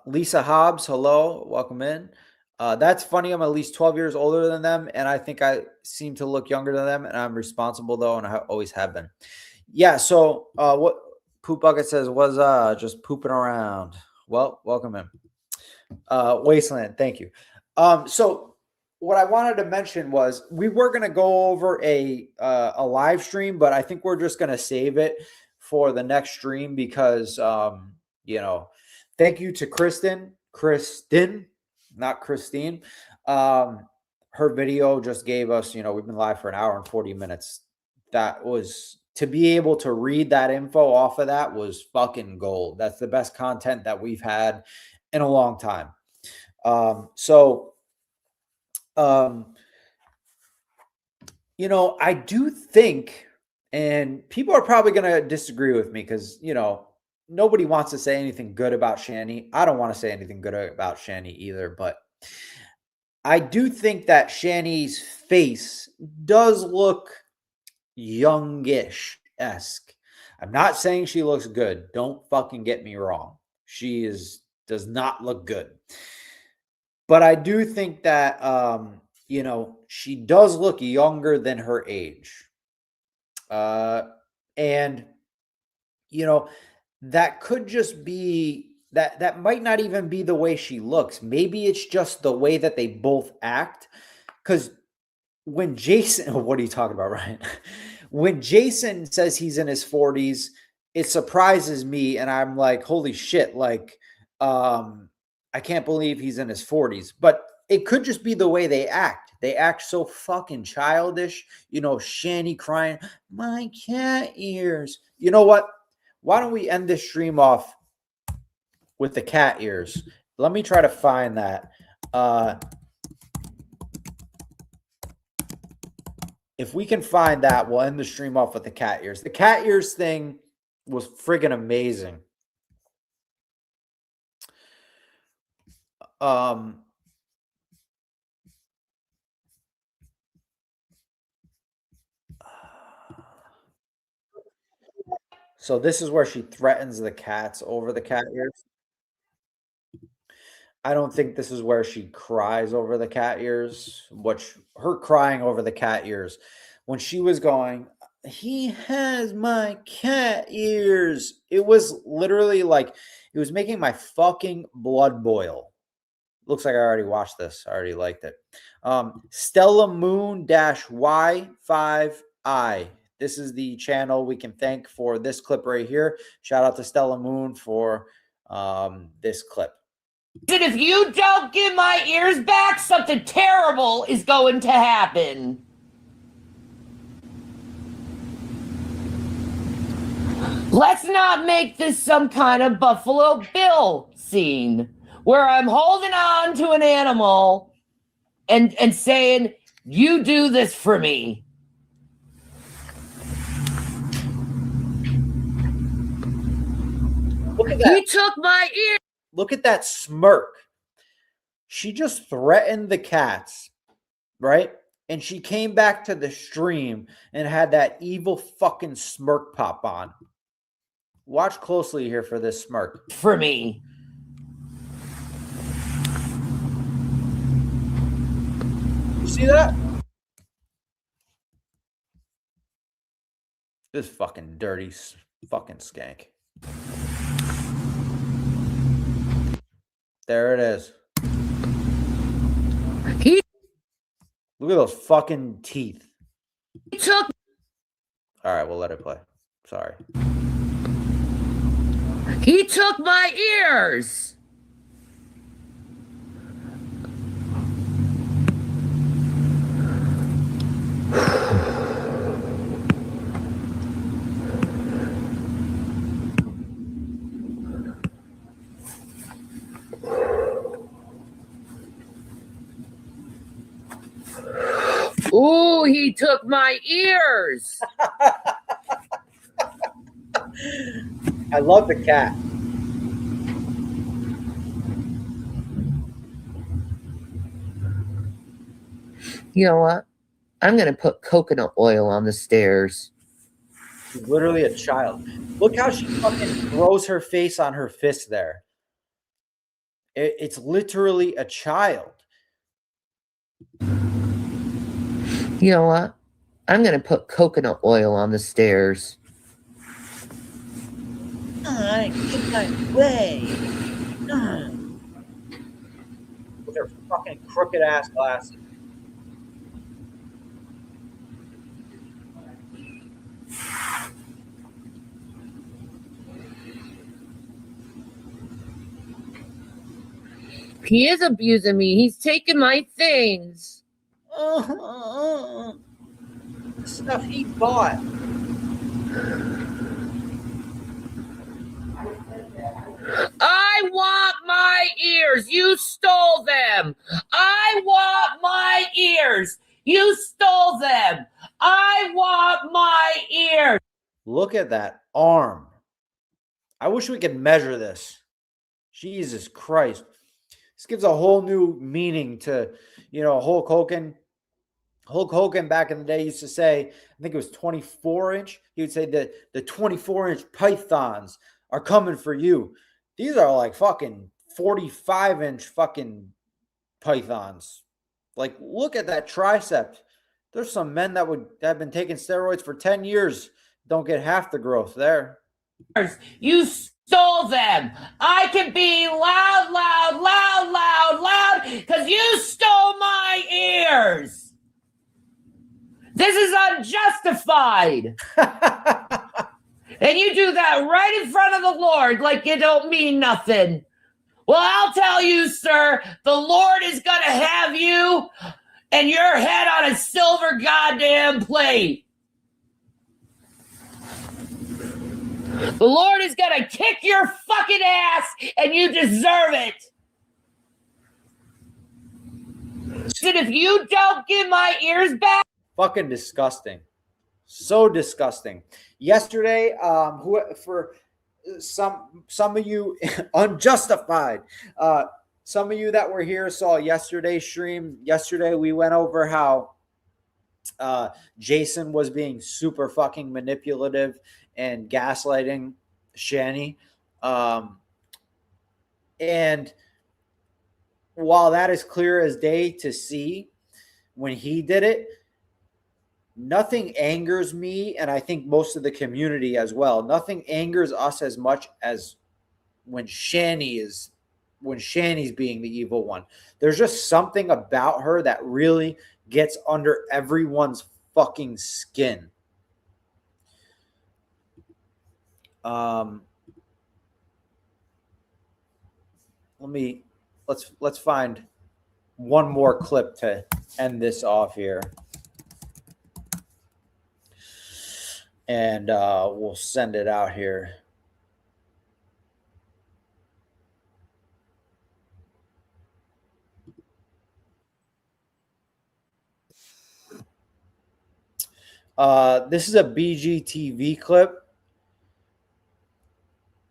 Lisa Hobbs, hello, welcome in. That's funny. I'm at least 12 years older than them, and I think I seem to look younger than them, and I'm responsible though, and I always have been. Yeah. So, what Poop Bucket says was just pooping around. Well, welcome in. Wasteland, thank you. So what I wanted to mention was we were going to go over a live stream, but I think we're just going to save it for the next stream because thank you to Kristen, not Christine. Her video just gave us, we've been live for an hour and 40 minutes. That was, to be able to read that info off of that was fucking gold. That's the best content that we've had in a long time. I do think, and people are probably going to disagree with me because, nobody wants to say anything good about Shanny. I don't want to say anything good about Shanny either, but I do think that Shanny's face does look youngish-esque. I'm not saying she looks good. Don't fucking get me wrong. She does not look good. But I do think that, she does look younger than her age. And, that could just be, that might not even be the way she looks. Maybe it's just the way that they both act. Because when Jason, what are you talking about, Ryan? When Jason says he's in his 40s, it surprises me. And I'm like, holy shit, like, I can't believe he's in his 40s, but it could just be the way they act. They act so fucking childish. Shanny crying, my cat ears. You know what? Why don't we end this stream off with the cat ears? Let me try to find that. If we can find that, we'll end the stream off with the cat ears. The cat ears thing was friggin' amazing. So this is where she threatens the cats over the cat ears. I don't think this is where she cries over the cat ears. Her crying over the cat ears when she was going, he has my cat ears. It was literally like it was making my fucking blood boil. Looks like I already watched this. I already liked it. Stella Moon Y5I. This is the channel we can thank for this clip right here. Shout out to Stella Moon for this clip. And if you don't give my ears back, something terrible is going to happen. Let's not make this some kind of Buffalo Bill scene where I'm holding on to an animal and saying, you do this for me. Look at that. He took my ear. Look at that smirk. She just threatened the cats, right? And she came back to the stream and had that evil fucking smirk pop on. Watch closely here for this smirk. For me. You see that? This fucking dirty fucking skank. There it is. Look at those fucking teeth. He took. All right, we'll let it play. Sorry. He took my ears. Ooh, he took my ears. I love the cat. You know what? I'm going to put coconut oil on the stairs. She's literally a child. Look how she fucking throws her face on her fist there. It's literally a child. You know what? I'm going to put coconut oil on the stairs. Get my way. With her fucking crooked ass glasses. He is abusing me. He's taking my things. Stuff he bought. I want my ears. You stole them. I want my ears. You stole them. I want my ears. Look at that arm. I wish we could measure this. Jesus Christ. This gives a whole new meaning to, Hulk Hogan. Hulk Hogan back in the day used to say, I think it was 24-inch. He would say that the 24-inch pythons are coming for you. These are like fucking 45-inch fucking pythons. Like, look at that tricep. There's some men that would have been taking steroids for 10 years. Don't get half the growth there. You stole them. I can be loud, loud, loud, loud, loud, because you stole my ears. This is unjustified. And you do that right in front of the Lord like you don't mean nothing. Well, I'll tell you, sir, the Lord is going to have you and your head on a silver goddamn plate. The Lord is going to kick your fucking ass and you deserve it. And if you don't give my ears back. Fucking disgusting. So disgusting. Yesterday, for some of you unjustified, some of you that were here saw yesterday's stream. Yesterday we went over how Jason was being super fucking manipulative and gaslighting Shanny. And while that is clear as day to see when he did it, nothing angers me, and I think most of the community as well. Nothing angers us as much as when Shanny's being the evil one. There's just something about her that really gets under everyone's fucking skin. Let's find one more clip to end this off here. And we'll send it out here. This is a BGTV clip.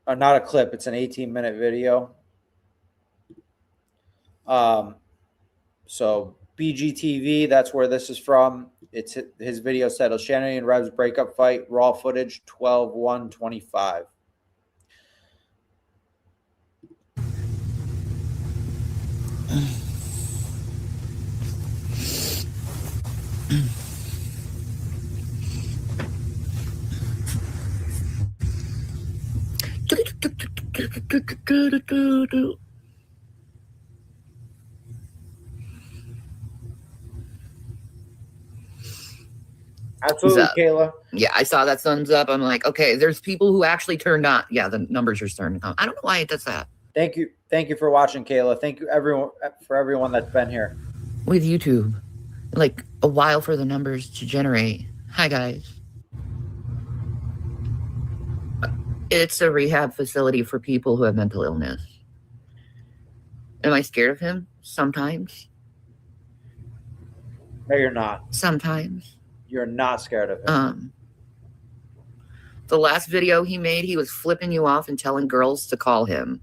Not a clip, it's an 18-minute video. So BGTV, that's where this is from. It's his video titled Shanny and Rev's breakup fight, raw footage, 12/1/25. Absolutely, Kayla. Yeah, I saw that thumbs up. I'm like, okay, there's people who actually turned on. Yeah, the numbers are starting to come. I don't know why it does that. Thank you for watching, Kayla. Thank you everyone that's been here. With YouTube, like a while for the numbers to generate. Hi guys. It's a rehab facility for people who have mental illness. Am I scared of him? Sometimes. No, you're not. Sometimes. You're not scared of him. The last video he made, he was flipping you off and telling girls to call him.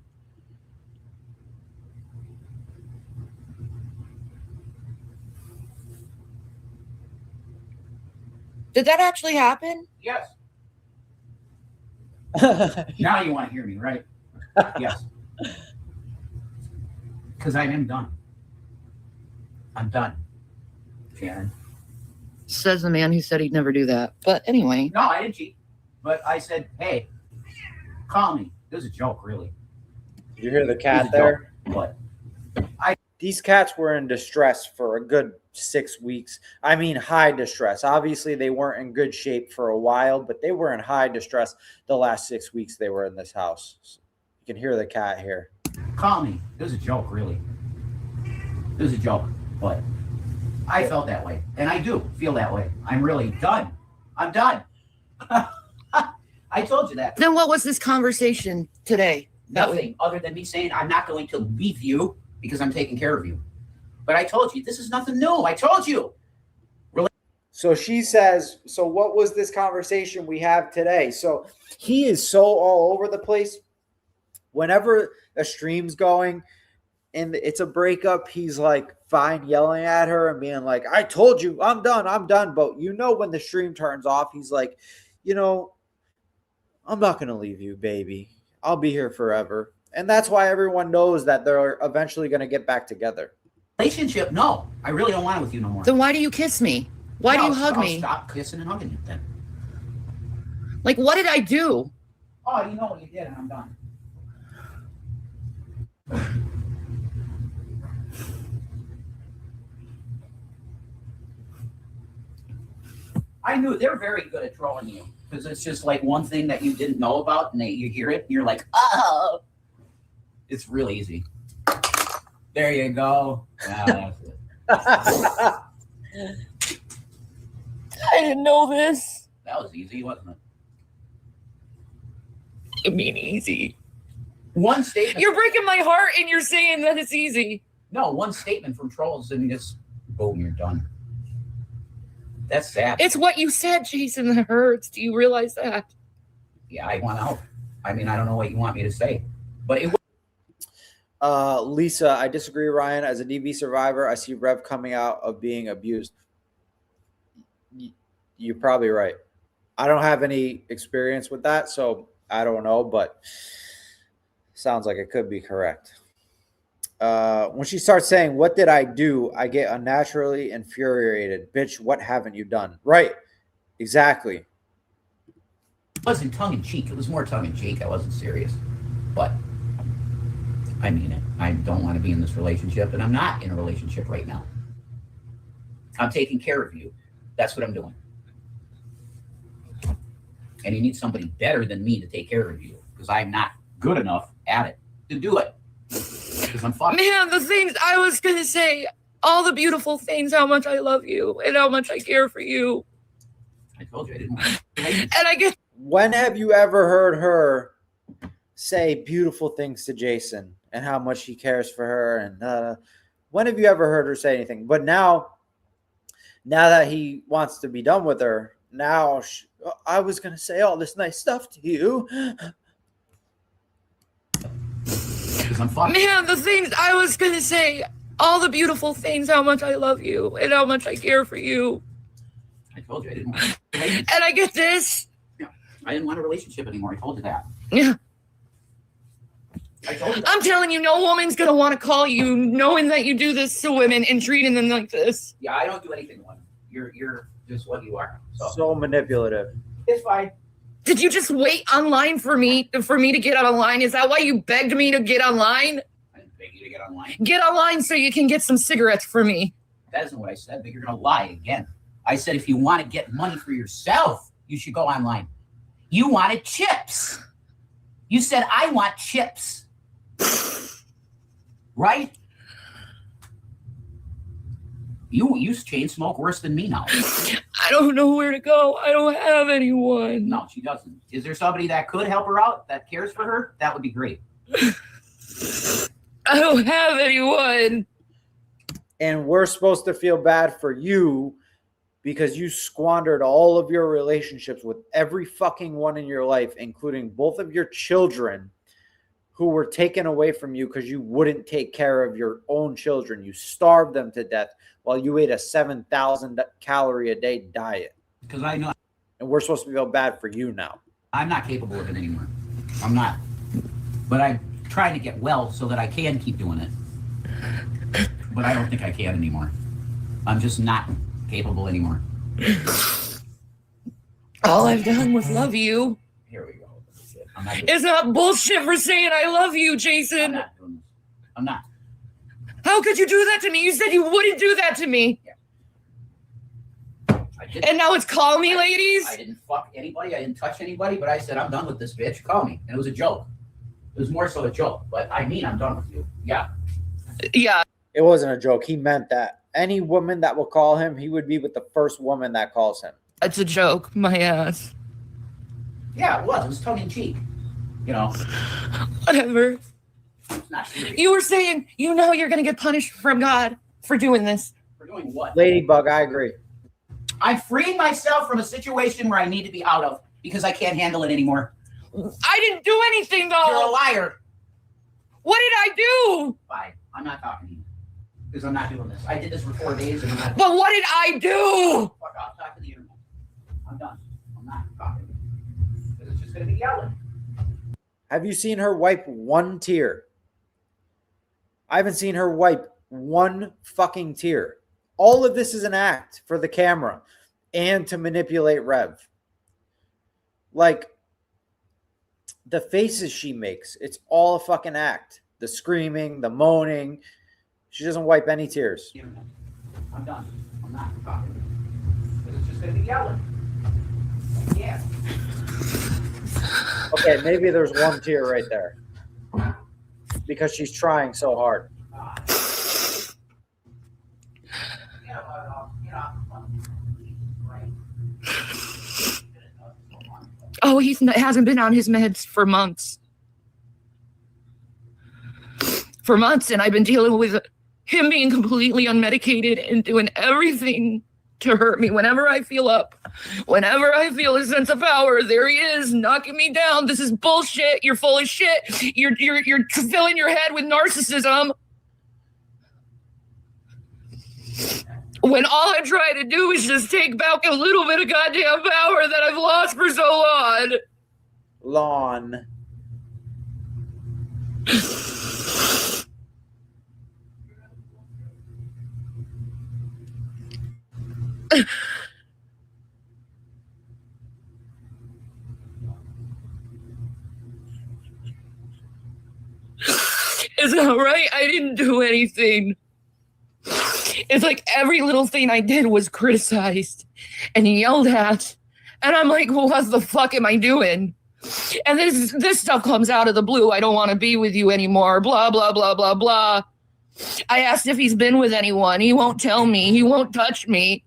Did that actually happen? Yes. Now you want to hear me, right? Yes. Because I am done. I'm done, Shannon. Says the man who said he'd never do that. But anyway. No, I didn't cheat. But I said, hey, call me. It was a joke, really. You hear the cat there? What? These cats were in distress for a good 6 weeks. I mean, high distress. Obviously, they weren't in good shape for a while, but they were in high distress the last 6 weeks they were in this house. You can hear the cat here. Call me. It was a joke, really. It was a joke, but I felt that way, and I do feel that way. I'm really done. I'm done. I told you that. Then what was this conversation today? Nothing other than me saying I'm not going to leave you because I'm taking care of you. But I told you, this is nothing new. I told you. Really? So she says, so what was this conversation we have today? So he is so all over the place. Whenever a stream's going and it's a breakup, he's like fine yelling at her and being like, I told you, I'm done. But you know, when the stream turns off, he's like, you know, I'm not going to leave you, baby. I'll be here forever. And that's why everyone knows that they're eventually going to get back together. Relationship? No, I really don't want it with you no more. Then why do you kiss me? Why do you hug me? Stop kissing and hugging you then. Like, what did I do? Oh, you know what you did, and I'm done. I knew they're very good at trolling you because it's just like one thing that you didn't know about, and you hear it, and you're like, oh, it's real easy. There you go. Yeah, that's it. I didn't know this. That was easy, wasn't it? You mean easy? One statement. You're breaking my heart and you're saying that it's easy. No, one statement from trolls and just boom, you're done. That's sad. It's what you said, Jason, that hurts. Do you realize that? Yeah, I want out. I mean, I don't know what you want me to say, but it. Lisa, I disagree, Ryan. As a DV survivor, I see Rev coming out of being abused. You're probably right. I don't have any experience with that, so I don't know, but sounds like it could be correct. When she starts saying, "What did I do?" I get unnaturally infuriated. Bitch, what haven't you done? Right. Exactly. It wasn't tongue-in-cheek. It was more tongue-in-cheek. I wasn't serious. But I mean it. I don't want to be in this relationship, and I'm not in a relationship right now. I'm taking care of you. That's what I'm doing. And you need somebody better than me to take care of you, because I'm not good enough at it to do it. Because I'm fucking. Man, the things I was going to say, all the beautiful things, how much I love you and how much I care for you. I told you I didn't want to. And I get. When have you ever heard her say beautiful things to Jason and how much he cares for her? And when have you ever heard her say anything? But now that he wants to be done with her, now I was going to say all this nice stuff to you. Because I'm fucking. Man, the things I was going to say, all the beautiful things, how much I love you and how much I care for you. I told you I didn't want to. And I get this. I didn't want a relationship anymore. I told you that. Yeah. I told you that. I'm telling you, no woman's going to want to call you knowing that you do this to women and treating them like this. Yeah, I don't do anything to women. You're just what you are. So manipulative. It's fine. Did you just wait online for me to get online? Is that why you begged me to get online? I didn't beg you to get online. Get online so you can get some cigarettes for me. That isn't what I said, but you're going to lie again. I said if you want to get money for yourself, you should go online. You wanted chips. You said, I want chips. Right? You chain smoke worse than me now. I don't know where to go. I don't have anyone. No, she doesn't. Is there somebody that could help her out, that cares for her? That would be great. I don't have anyone. And we're supposed to feel bad for you because you squandered all of your relationships with every fucking one in your life, including both of your children who were taken away from you because you wouldn't take care of your own children. You starved them to death while you ate a 7,000 calorie a day diet. Because I know And we're supposed to feel bad for you now. I'm not capable of it anymore. I'm not. But I'm trying to get well so that I can keep doing it. But I don't think I can anymore. I'm just not capable anymore. All I've done was love you. Here we go. I'm not, It's not bullshit for saying I love you, I'm Jason. not doing this. I'm not. How could you do that to me? You said you wouldn't do that to me. I didn't, And now it's call me, ladies. I didn't fuck anybody. I didn't touch anybody. But I said, I'm done with this bitch. Call me. And it was a joke. It was more so a joke. But I mean, I'm done with you. Yeah. Yeah. It wasn't a joke. He meant that. Any woman that will call him, he would be with the first woman that calls him. It's a joke, my ass. Yeah, it was. It was tongue in cheek. You know, Whatever. it's not serious. You were saying, you know, you're going to get punished from God for doing this. For doing what? Ladybug, I agree. I'm freeing myself from a situation where I need to be out of because I can't handle it anymore. I didn't do anything, You're a though. liar. What did I do? Fine. I'm not talking to you because I'm not doing this. I did this for 4 days and I'm not. But what did I do? Fuck off. Talk to the internet. I'm done. I'm not talking to you because it's just going to be yelling. Have you seen her wipe one tear? I haven't seen her wipe one fucking tear. All of this is an act for the camera and to manipulate Rev. Like, the faces she makes, it's all a fucking act. The screaming, the moaning. She doesn't wipe any tears. The internet. I'm done. I'm not talking to you because it's just going to be yelling. Yeah. Okay, maybe there's one tear right there. Because she's trying so hard. Oh, he hasn't been on his meds for months. And I've been dealing with him being completely unmedicated and doing everything to hurt me whenever I feel up. Whenever I feel a sense of power, there he is knocking me down. This is bullshit. You're full of shit. You're filling your head with narcissism. When all I'm trying to do is just take back a little bit of goddamn power that I've lost for so long. Lawn. It's not right. I didn't do anything. It's like every little thing I did was criticized and yelled at. And I'm like, well, what the fuck am I doing? And this stuff comes out of the blue. I don't want to be with you anymore. Blah, blah, blah, blah, blah. I asked if he's been with anyone. He won't tell me. He won't touch me.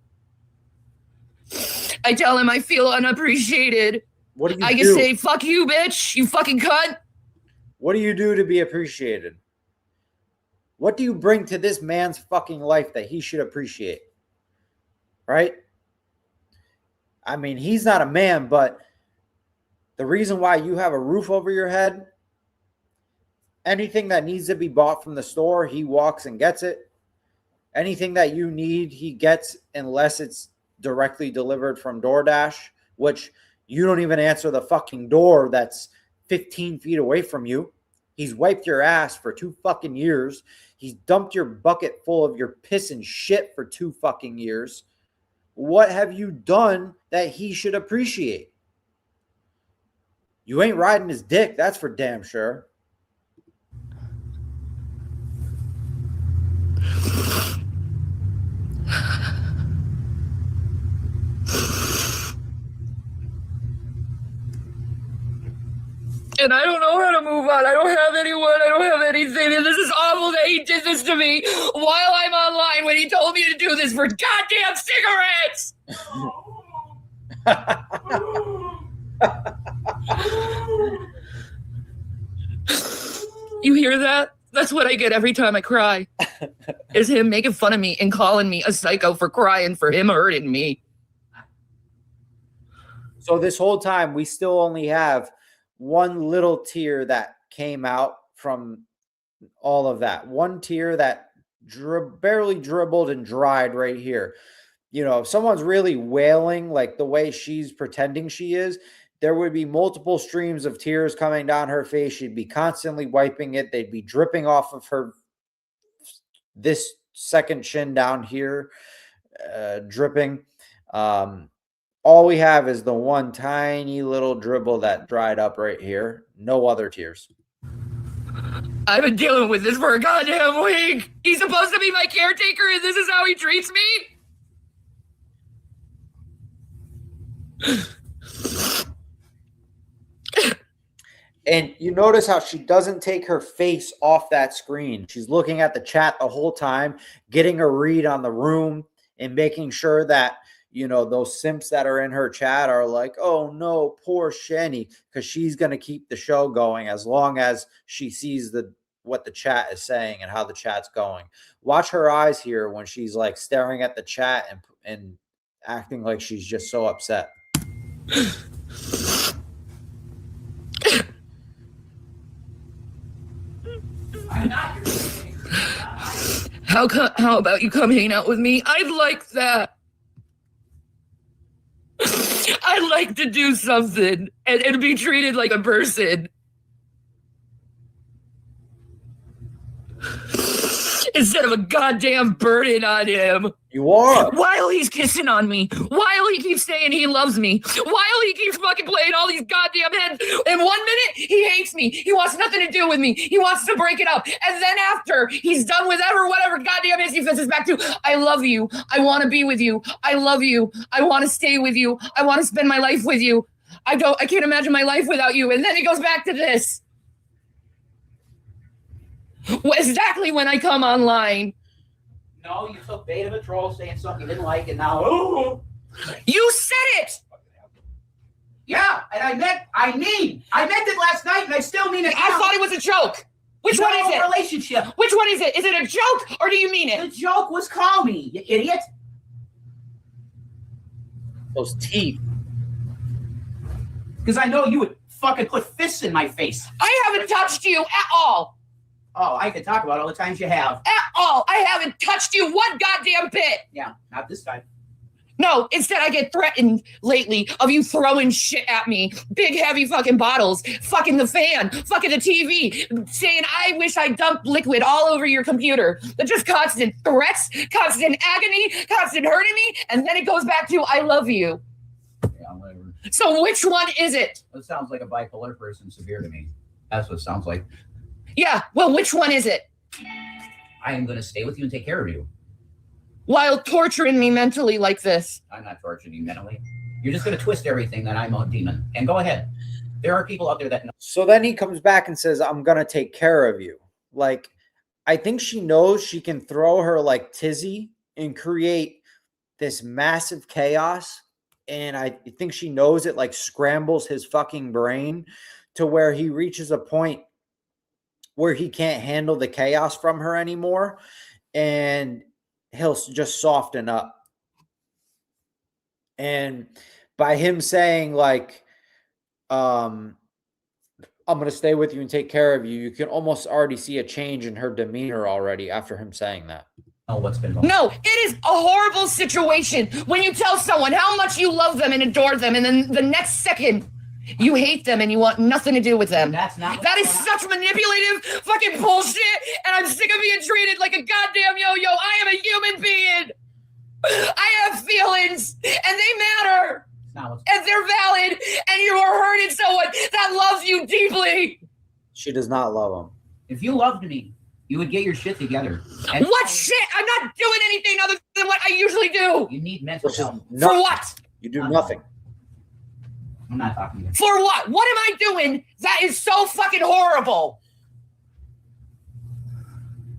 I tell him I feel unappreciated. What do you I do? can say, fuck you, bitch. You fucking cunt. What do you do to be appreciated? What do you bring to this man's fucking life that he should appreciate? Right? I mean, he's not a man, but the reason why you have a roof over your head, anything that needs to be bought from the store, he walks and gets it. Anything that you need, he gets unless it's directly delivered from DoorDash, which you don't even answer the fucking door that's 15 feet away from you. He's wiped your ass for 2 fucking years. He's dumped your bucket full of your piss and shit for 2 fucking years. What have you done that he should appreciate? You ain't riding his dick, that's for damn sure. And I don't know how to move on. I don't have anyone. I don't have anything. And this is awful that he did this to me while I'm online when he told me to do this for goddamn cigarettes. You hear that? That's what I get every time I cry. Is him making fun of me and calling me a psycho for crying for him hurting me. So this whole time, we still only have one little tear that came out from all of that. One tear that barely dribbled and dried right here. You know, if someone's really wailing like the way she's pretending she is, there would be multiple streams of tears coming down her face. She'd be constantly wiping it. They'd be dripping off of her, this second chin down here, dripping. All we have is the one tiny little dribble that dried up right here. No other tears. I've been dealing with this for a goddamn week. He's supposed to be my caretaker, and this is how he treats me? And you notice how she doesn't take her face off that screen. She's looking at the chat the whole time, getting a read on the room and making sure that, you know, those simps that are in her chat are like, oh no, poor Shanny, because she's going to keep the show going as long as she sees what the chat is saying and how the chat's going. Watch her eyes here when she's like staring at the chat and acting like she's just so upset. How about you come hang out with me? I'd like that. I'd like to do something and be treated like a person. Instead of a goddamn burden on him. You are. While he's kissing on me. While he keeps saying he loves me. While he keeps fucking playing all these goddamn heads. In 1 minute, he hates me. He wants nothing to do with me. He wants to break it up. And then after he's done with whatever goddamn is he fits back to, I love you. I want to be with you. I love you. I want to stay with you. I want to spend my life with you. I can't imagine my life without you. And then he goes back to this. Exactly when I come online. No, you took bait of a troll saying something you didn't like, and now, oh. You said it! Yeah, and I meant it last night, and I still mean it now. I thought it was a joke. Which one is it? Relationship. Which one is it? Is it a joke, or do you mean The it? joke was call me, you idiot. Those teeth. Because I know you would fucking put fists in my face. I haven't touched you at all. Oh, I could talk about all the times you have. At all. I haven't touched you one goddamn bit. Yeah, not this time. No, instead I get threatened lately of you throwing shit at me. Big heavy fucking bottles, fucking the fan, fucking the TV, saying I wish I dumped liquid all over your computer. But just constant threats, constant agony, constant hurting me, and then it goes back to I love you. Yeah, whatever. So which one is it? It sounds like a bipolar person severe to me. That's what it sounds like. Yeah, well, which one is it? I am going to stay with you and take care of you. While torturing me mentally like this. I'm not torturing you mentally. You're just going to twist everything that I'm a demon. And go ahead. There are people out there that know. So then he comes back and says, I'm going to take care of you. Like, I think she knows she can throw her like tizzy and create this massive chaos. And I think she knows it like scrambles his fucking brain to where he reaches a point where he can't handle the chaos from her anymore. And he'll just soften up. And by him saying like, I'm going to stay with you and take care of you, you can almost already see a change in her demeanor already after him saying that. Oh, what's been going on. No, it is a horrible situation when you tell someone how much you love them and adore them, and then the next second you hate them and you want nothing to do with them. That's not. That is such manipulative fucking bullshit, and I'm sick of being treated like a goddamn yo-yo. I am a human being. I have feelings, and they matter, and they're valid, and you are hurting someone that loves you deeply. She does not love him. If you loved me, you would get your shit together. And what shit? I'm not doing anything other than what I usually do. You need mental health. For what? You do nothing. I'm not talking to you. For what? What am I doing that is so fucking horrible?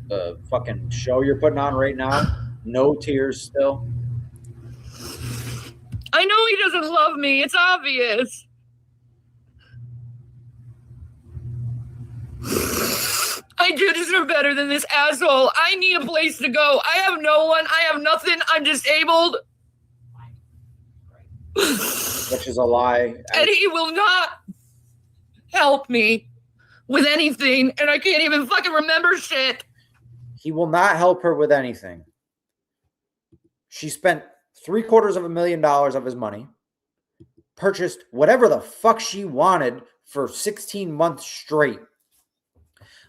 The fucking show you're putting on right now, no tears still. I know he doesn't love me. It's obvious. I do deserve better than this asshole. I need a place to go. I have no one. I have nothing. I'm disabled. Which is a lie. And he will not help me with anything. And I can't even fucking remember shit. He will not help her with anything. She spent $750,000 of his money, purchased whatever the fuck she wanted for 16 months straight,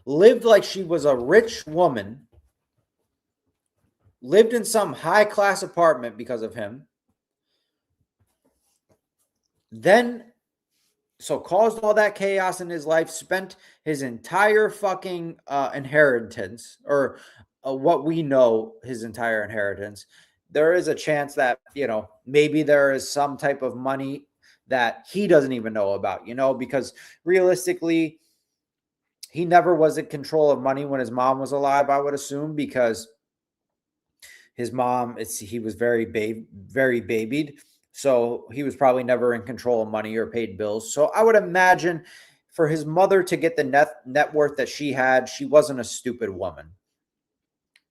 lived like she was a rich woman, lived in some high-class apartment because of him, then caused all that chaos in his life, spent his entire fucking inheritance, or what we know his entire inheritance. There is a chance that, maybe there is some type of money that he doesn't even know about, because realistically, he never was in control of money when his mom was alive, I would assume, because his mom, he was very babied. So he was probably never in control of money or paid bills. So I would imagine for his mother to get the net worth that she had, she wasn't a stupid woman.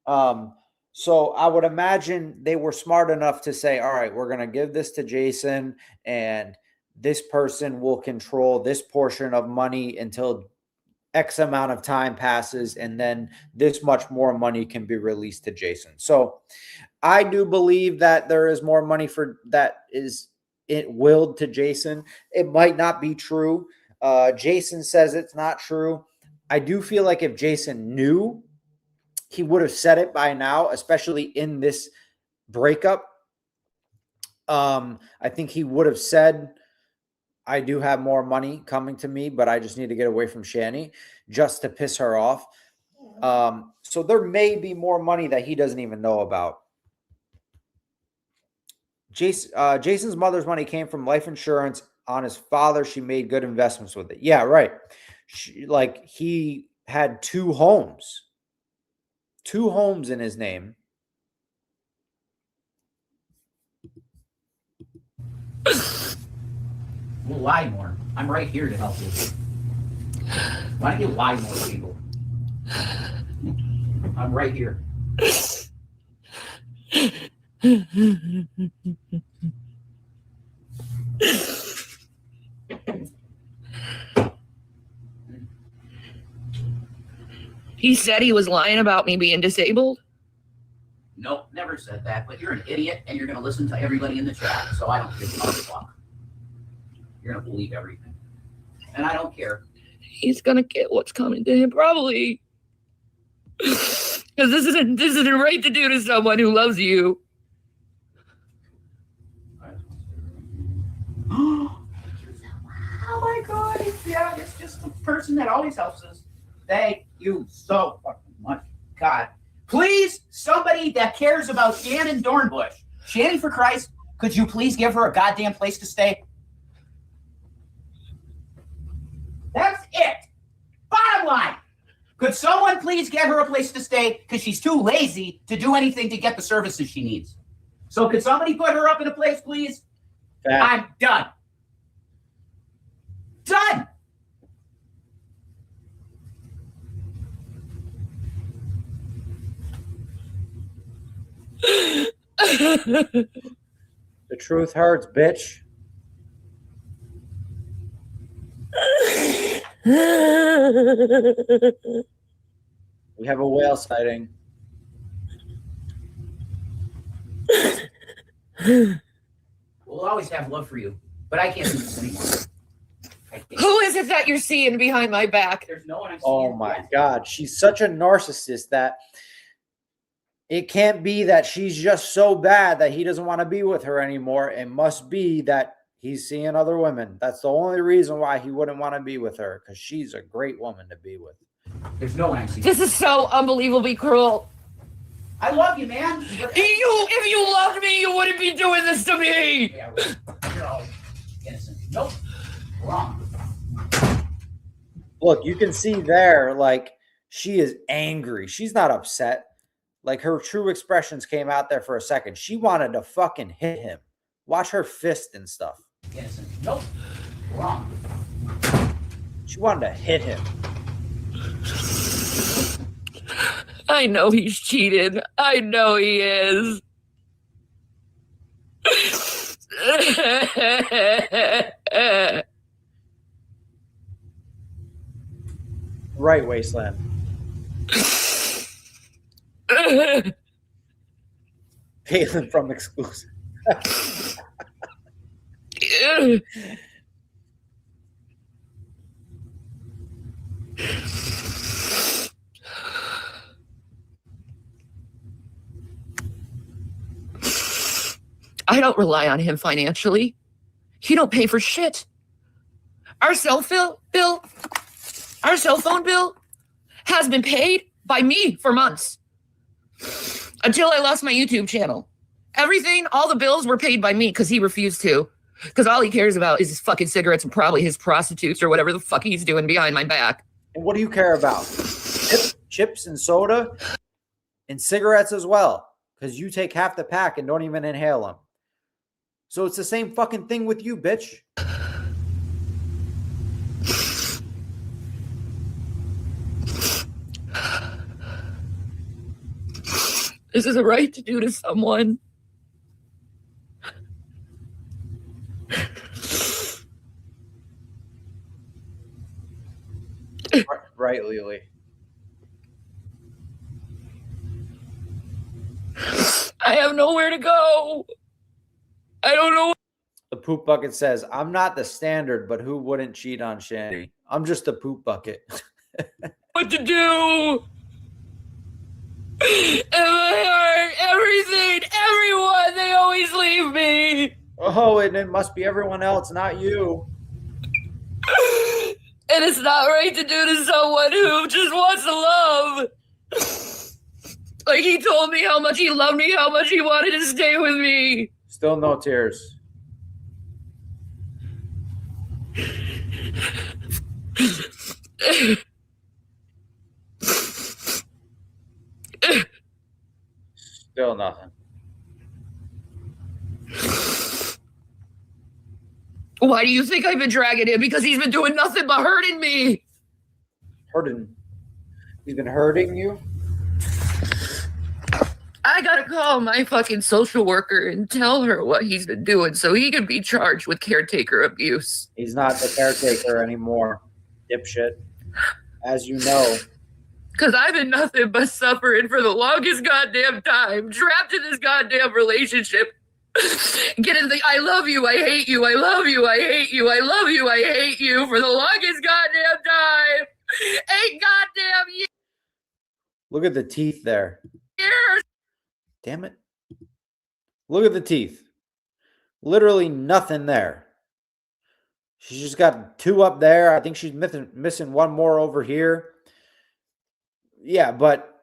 So I would imagine they were smart enough to say, all right, we're going to give this to Jason, and this person will control this portion of money until X amount of time passes, and then this much more money can be released to Jason. So I do believe that there is more money that is willed to Jason. It might not be true. Jason says it's not true. I do feel like if Jason knew, he would have said it by now, especially in this breakup. I think he would have said, I do have more money coming to me, but I just need to get away from Shanny just to piss her off. So there may be more money that he doesn't even know about. Jason's mother's money came from life insurance on his father. She made good investments with it. Yeah, right. He had two homes in his name. We'll lie more. I'm right here to help you. Why don't you lie more, people? I'm right here. He said he was lying about me being disabled. Nope, never said that. But you're an idiot, and you're going to listen to everybody in the chat. So I don't give a fuck. You're going to believe everything, and I don't care. He's gonna get what's coming to him, probably. Because this isn't right to do to someone who loves you. Oh my God! Yeah, it's just the person that always helps us. Thank you so fucking much, God. Please, somebody that cares about Shannon Dornbush, Shanny, for Christ, could you please give her a goddamn place to stay? That's it. Bottom line. Could someone please get her a place to stay because she's too lazy to do anything to get the services she needs? So could somebody put her up in a place, please? I'm done. Done. The truth hurts, bitch. We have a whale sighting. We'll always have love for you, but I can't do this anymore. I can't. Who is it that you're seeing behind my back? There's no one I see. Oh my God. She's such a narcissist that it can't be that she's just so bad that he doesn't want to be with her anymore. It must be that he's seeing other women. That's the only reason why he wouldn't want to be with her, because she's a great woman to be with. There's no one I see. This is so unbelievably cruel. I love you, man. If you loved me, you wouldn't be doing this to me. Yeah, you're all innocent. Nope. Wrong. Look, you can see there, like, she is angry. She's not upset. Like, her true expressions came out there for a second. She wanted to fucking hit him. Watch her fist and stuff. Innocent. Nope. Wrong. She wanted to hit him. I know he's cheated. I know he is. Right, Wasteland. Palin from Exclusive. I don't rely on him financially. He don't pay for shit. Our cell phone bill has been paid by me for months until I lost my YouTube channel. Everything, all the bills were paid by me because he refused to. Because all he cares about is his fucking cigarettes and probably his prostitutes or whatever the fuck he's doing behind my back. And what do you care about? Chips and soda and cigarettes as well, because you take half the pack and don't even inhale them. So it's the same fucking thing with you, bitch. This is a right to do to someone. Right, Lily. I have nowhere to go. I don't know. The poop bucket says, I'm not the standard, but who wouldn't cheat on Shanny? I'm just a poop bucket. What to do. And my heart, everything, everyone, they always leave me. Oh, and it must be everyone else, not you. And it's not right to do to someone who just wants to love. Like, he told me how much he loved me, how much he wanted to stay with me. Still no tears. Still nothing. Why do you think I've been dragging him? Because he's been doing nothing but hurting me. Hurting. He's been hurting you? I gotta call my fucking social worker and tell her what he's been doing so he can be charged with caretaker abuse. He's not the caretaker anymore, dipshit. As you know, Because I've been nothing but suffering for the longest goddamn time, trapped in this goddamn relationship. Getting the I love you, I hate you, I love you, I hate you, I love you, I hate you for the longest goddamn time. 8 goddamn look at the teeth there. years. Damn it. Look at the teeth. Literally nothing there. She's just got 2 up there. I think she's missing 1 more over here. Yeah, but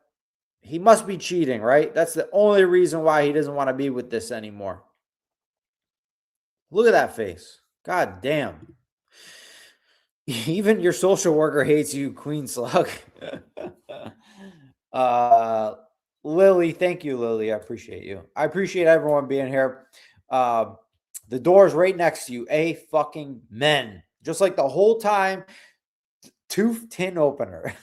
he must be cheating, right? That's the only reason why he doesn't want to be with this anymore. Look at that face. God damn. Even your social worker hates you, Queen Slug. Lily, thank you, Lily. I appreciate you. I appreciate everyone being here. The door's right next to you. Fucking men. Just like the whole time. 2 tin opener.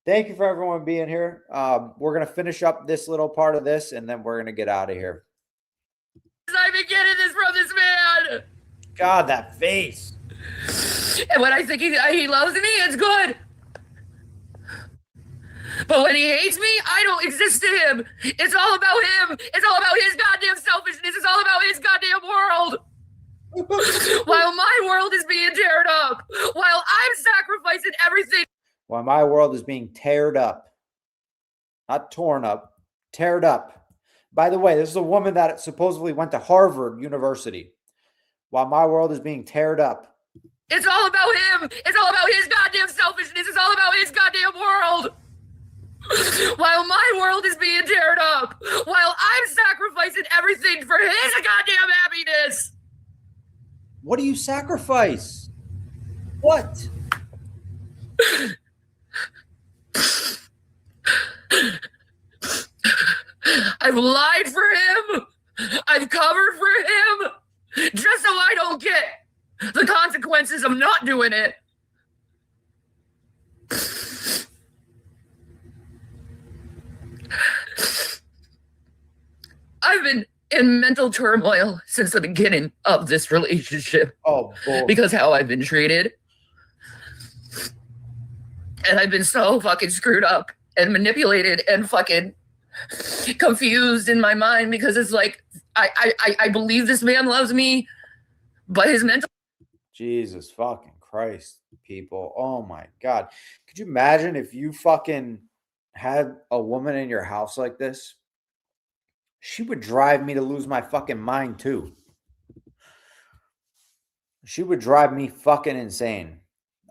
Thank you for everyone being here. We're gonna finish up this little part of this, and then we're gonna get out of here. I've been getting this from this man. God, that face. And when I think he loves me, it's good. But when he hates me, I don't exist to him. It's all about him. It's all about his goddamn selfishness. It's all about his goddamn world. While my world is being teared up, while I'm sacrificing everything. While my world is being teared up. Not torn up. Teared up. By the way, this is a woman that supposedly went to Harvard University. While my world is being teared up. It's all about him. It's all about his goddamn selfishness. It's all about his goddamn world. While my world is being teared up. While I'm sacrificing everything for his goddamn happiness. What do you sacrifice? What? I've lied for him. I've covered for him. Just so I don't get the consequences of not doing it. I've been in mental turmoil since the beginning of this relationship. Oh, boy. Because how I've been treated. And I've been so fucking screwed up and manipulated and fucking confused in my mind because it's like I believe this man loves me, but his mental. Jesus fucking Christ, people. Oh my God. Could you imagine if you fucking had a woman in your house like this? She would drive me to lose my fucking mind too. She would drive me fucking insane.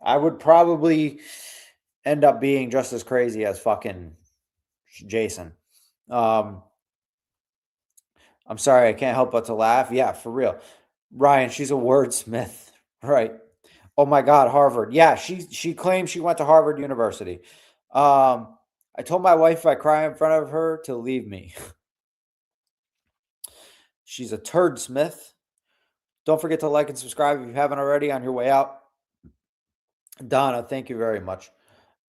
I would probably end up being just as crazy as fucking Jason. I'm sorry, I can't help but to laugh. Yeah, for real. Ryan, she's a wordsmith. Right. Oh my God, Harvard. Yeah, she claims she went to Harvard University. I told my wife if I cry in front of her to leave me. She's a turd smith. Don't forget to like and subscribe if you haven't already on your way out. Donna, thank you very much.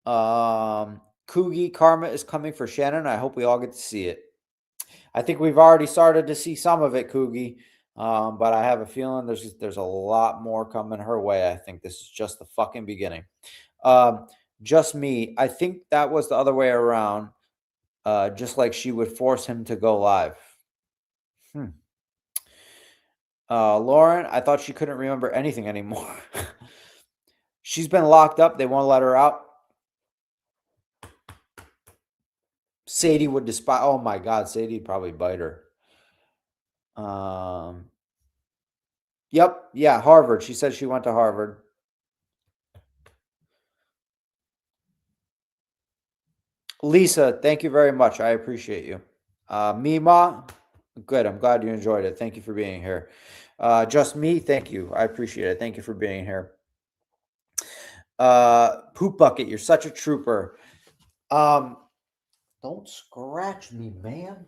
Coogie, karma is coming for Shannon. I hope we all get to see it. I think we've already started to see some of it, Coogie. But I have a feeling there's a lot more coming her way. I think this is just the fucking beginning. Just me. I think that was the other way around. Just like she would force him to go live. Lauren, I thought she couldn't remember anything anymore. She's been locked up. They won't let her out. Sadie would despise. Oh my God, Sadie'd probably bite her. Yep. Yeah, Harvard. She said she went to Harvard. Lisa, thank you very much. I appreciate you. Mima, good. I'm glad you enjoyed it. Thank you for being here. Just me, thank you. I appreciate it. Thank you for being here. Poop Bucket, you're such a trooper. Don't scratch me, man.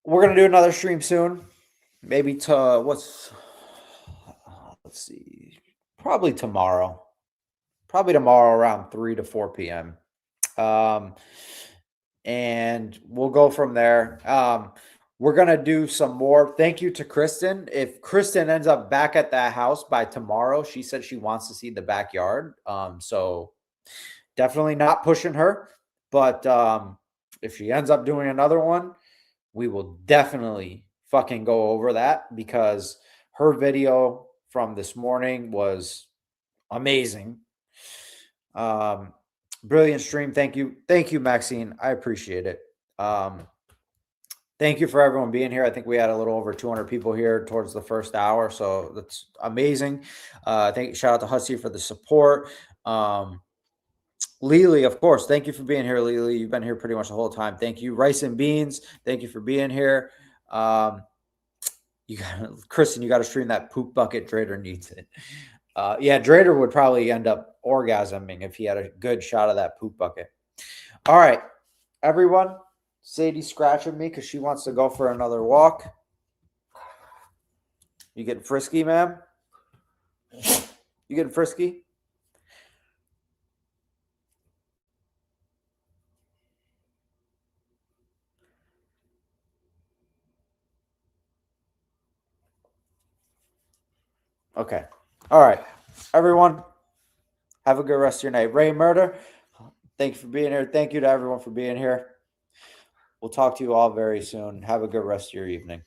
We're gonna do another stream soon. Maybe to let's see, probably tomorrow. Probably tomorrow around 3 to 4 p.m. And we'll go from there. We're going to do some more. Thank you to Kristen. If Kristen ends up back at that house by tomorrow, she said she wants to see the backyard. So definitely not pushing her. But if she ends up doing another one, we will definitely fucking go over that, because her video from this morning was amazing. Brilliant stream. Thank you. Thank you, Maxine. I appreciate it. Thank you for everyone being here. I think we had a little over 200 people here towards the first hour. So that's amazing. Shout out to Hussey for the support. Lily, of course. Thank you for being here, Lily. You've been here pretty much the whole time. Thank you. Rice and Beans. Thank you for being here. Kristen, you got to stream that poop bucket. Drader needs it. Yeah, Drader would probably end up orgasming if he had a good shot of that poop bucket. All right, everyone. Sadie's scratching me because she wants to go for another walk. You getting frisky, ma'am? You getting frisky? Okay. All right, everyone. Have a good rest of your night. Ray Murder, thank you for being here. Thank you to everyone for being here. We'll talk to you all very soon. Have a good rest of your evening.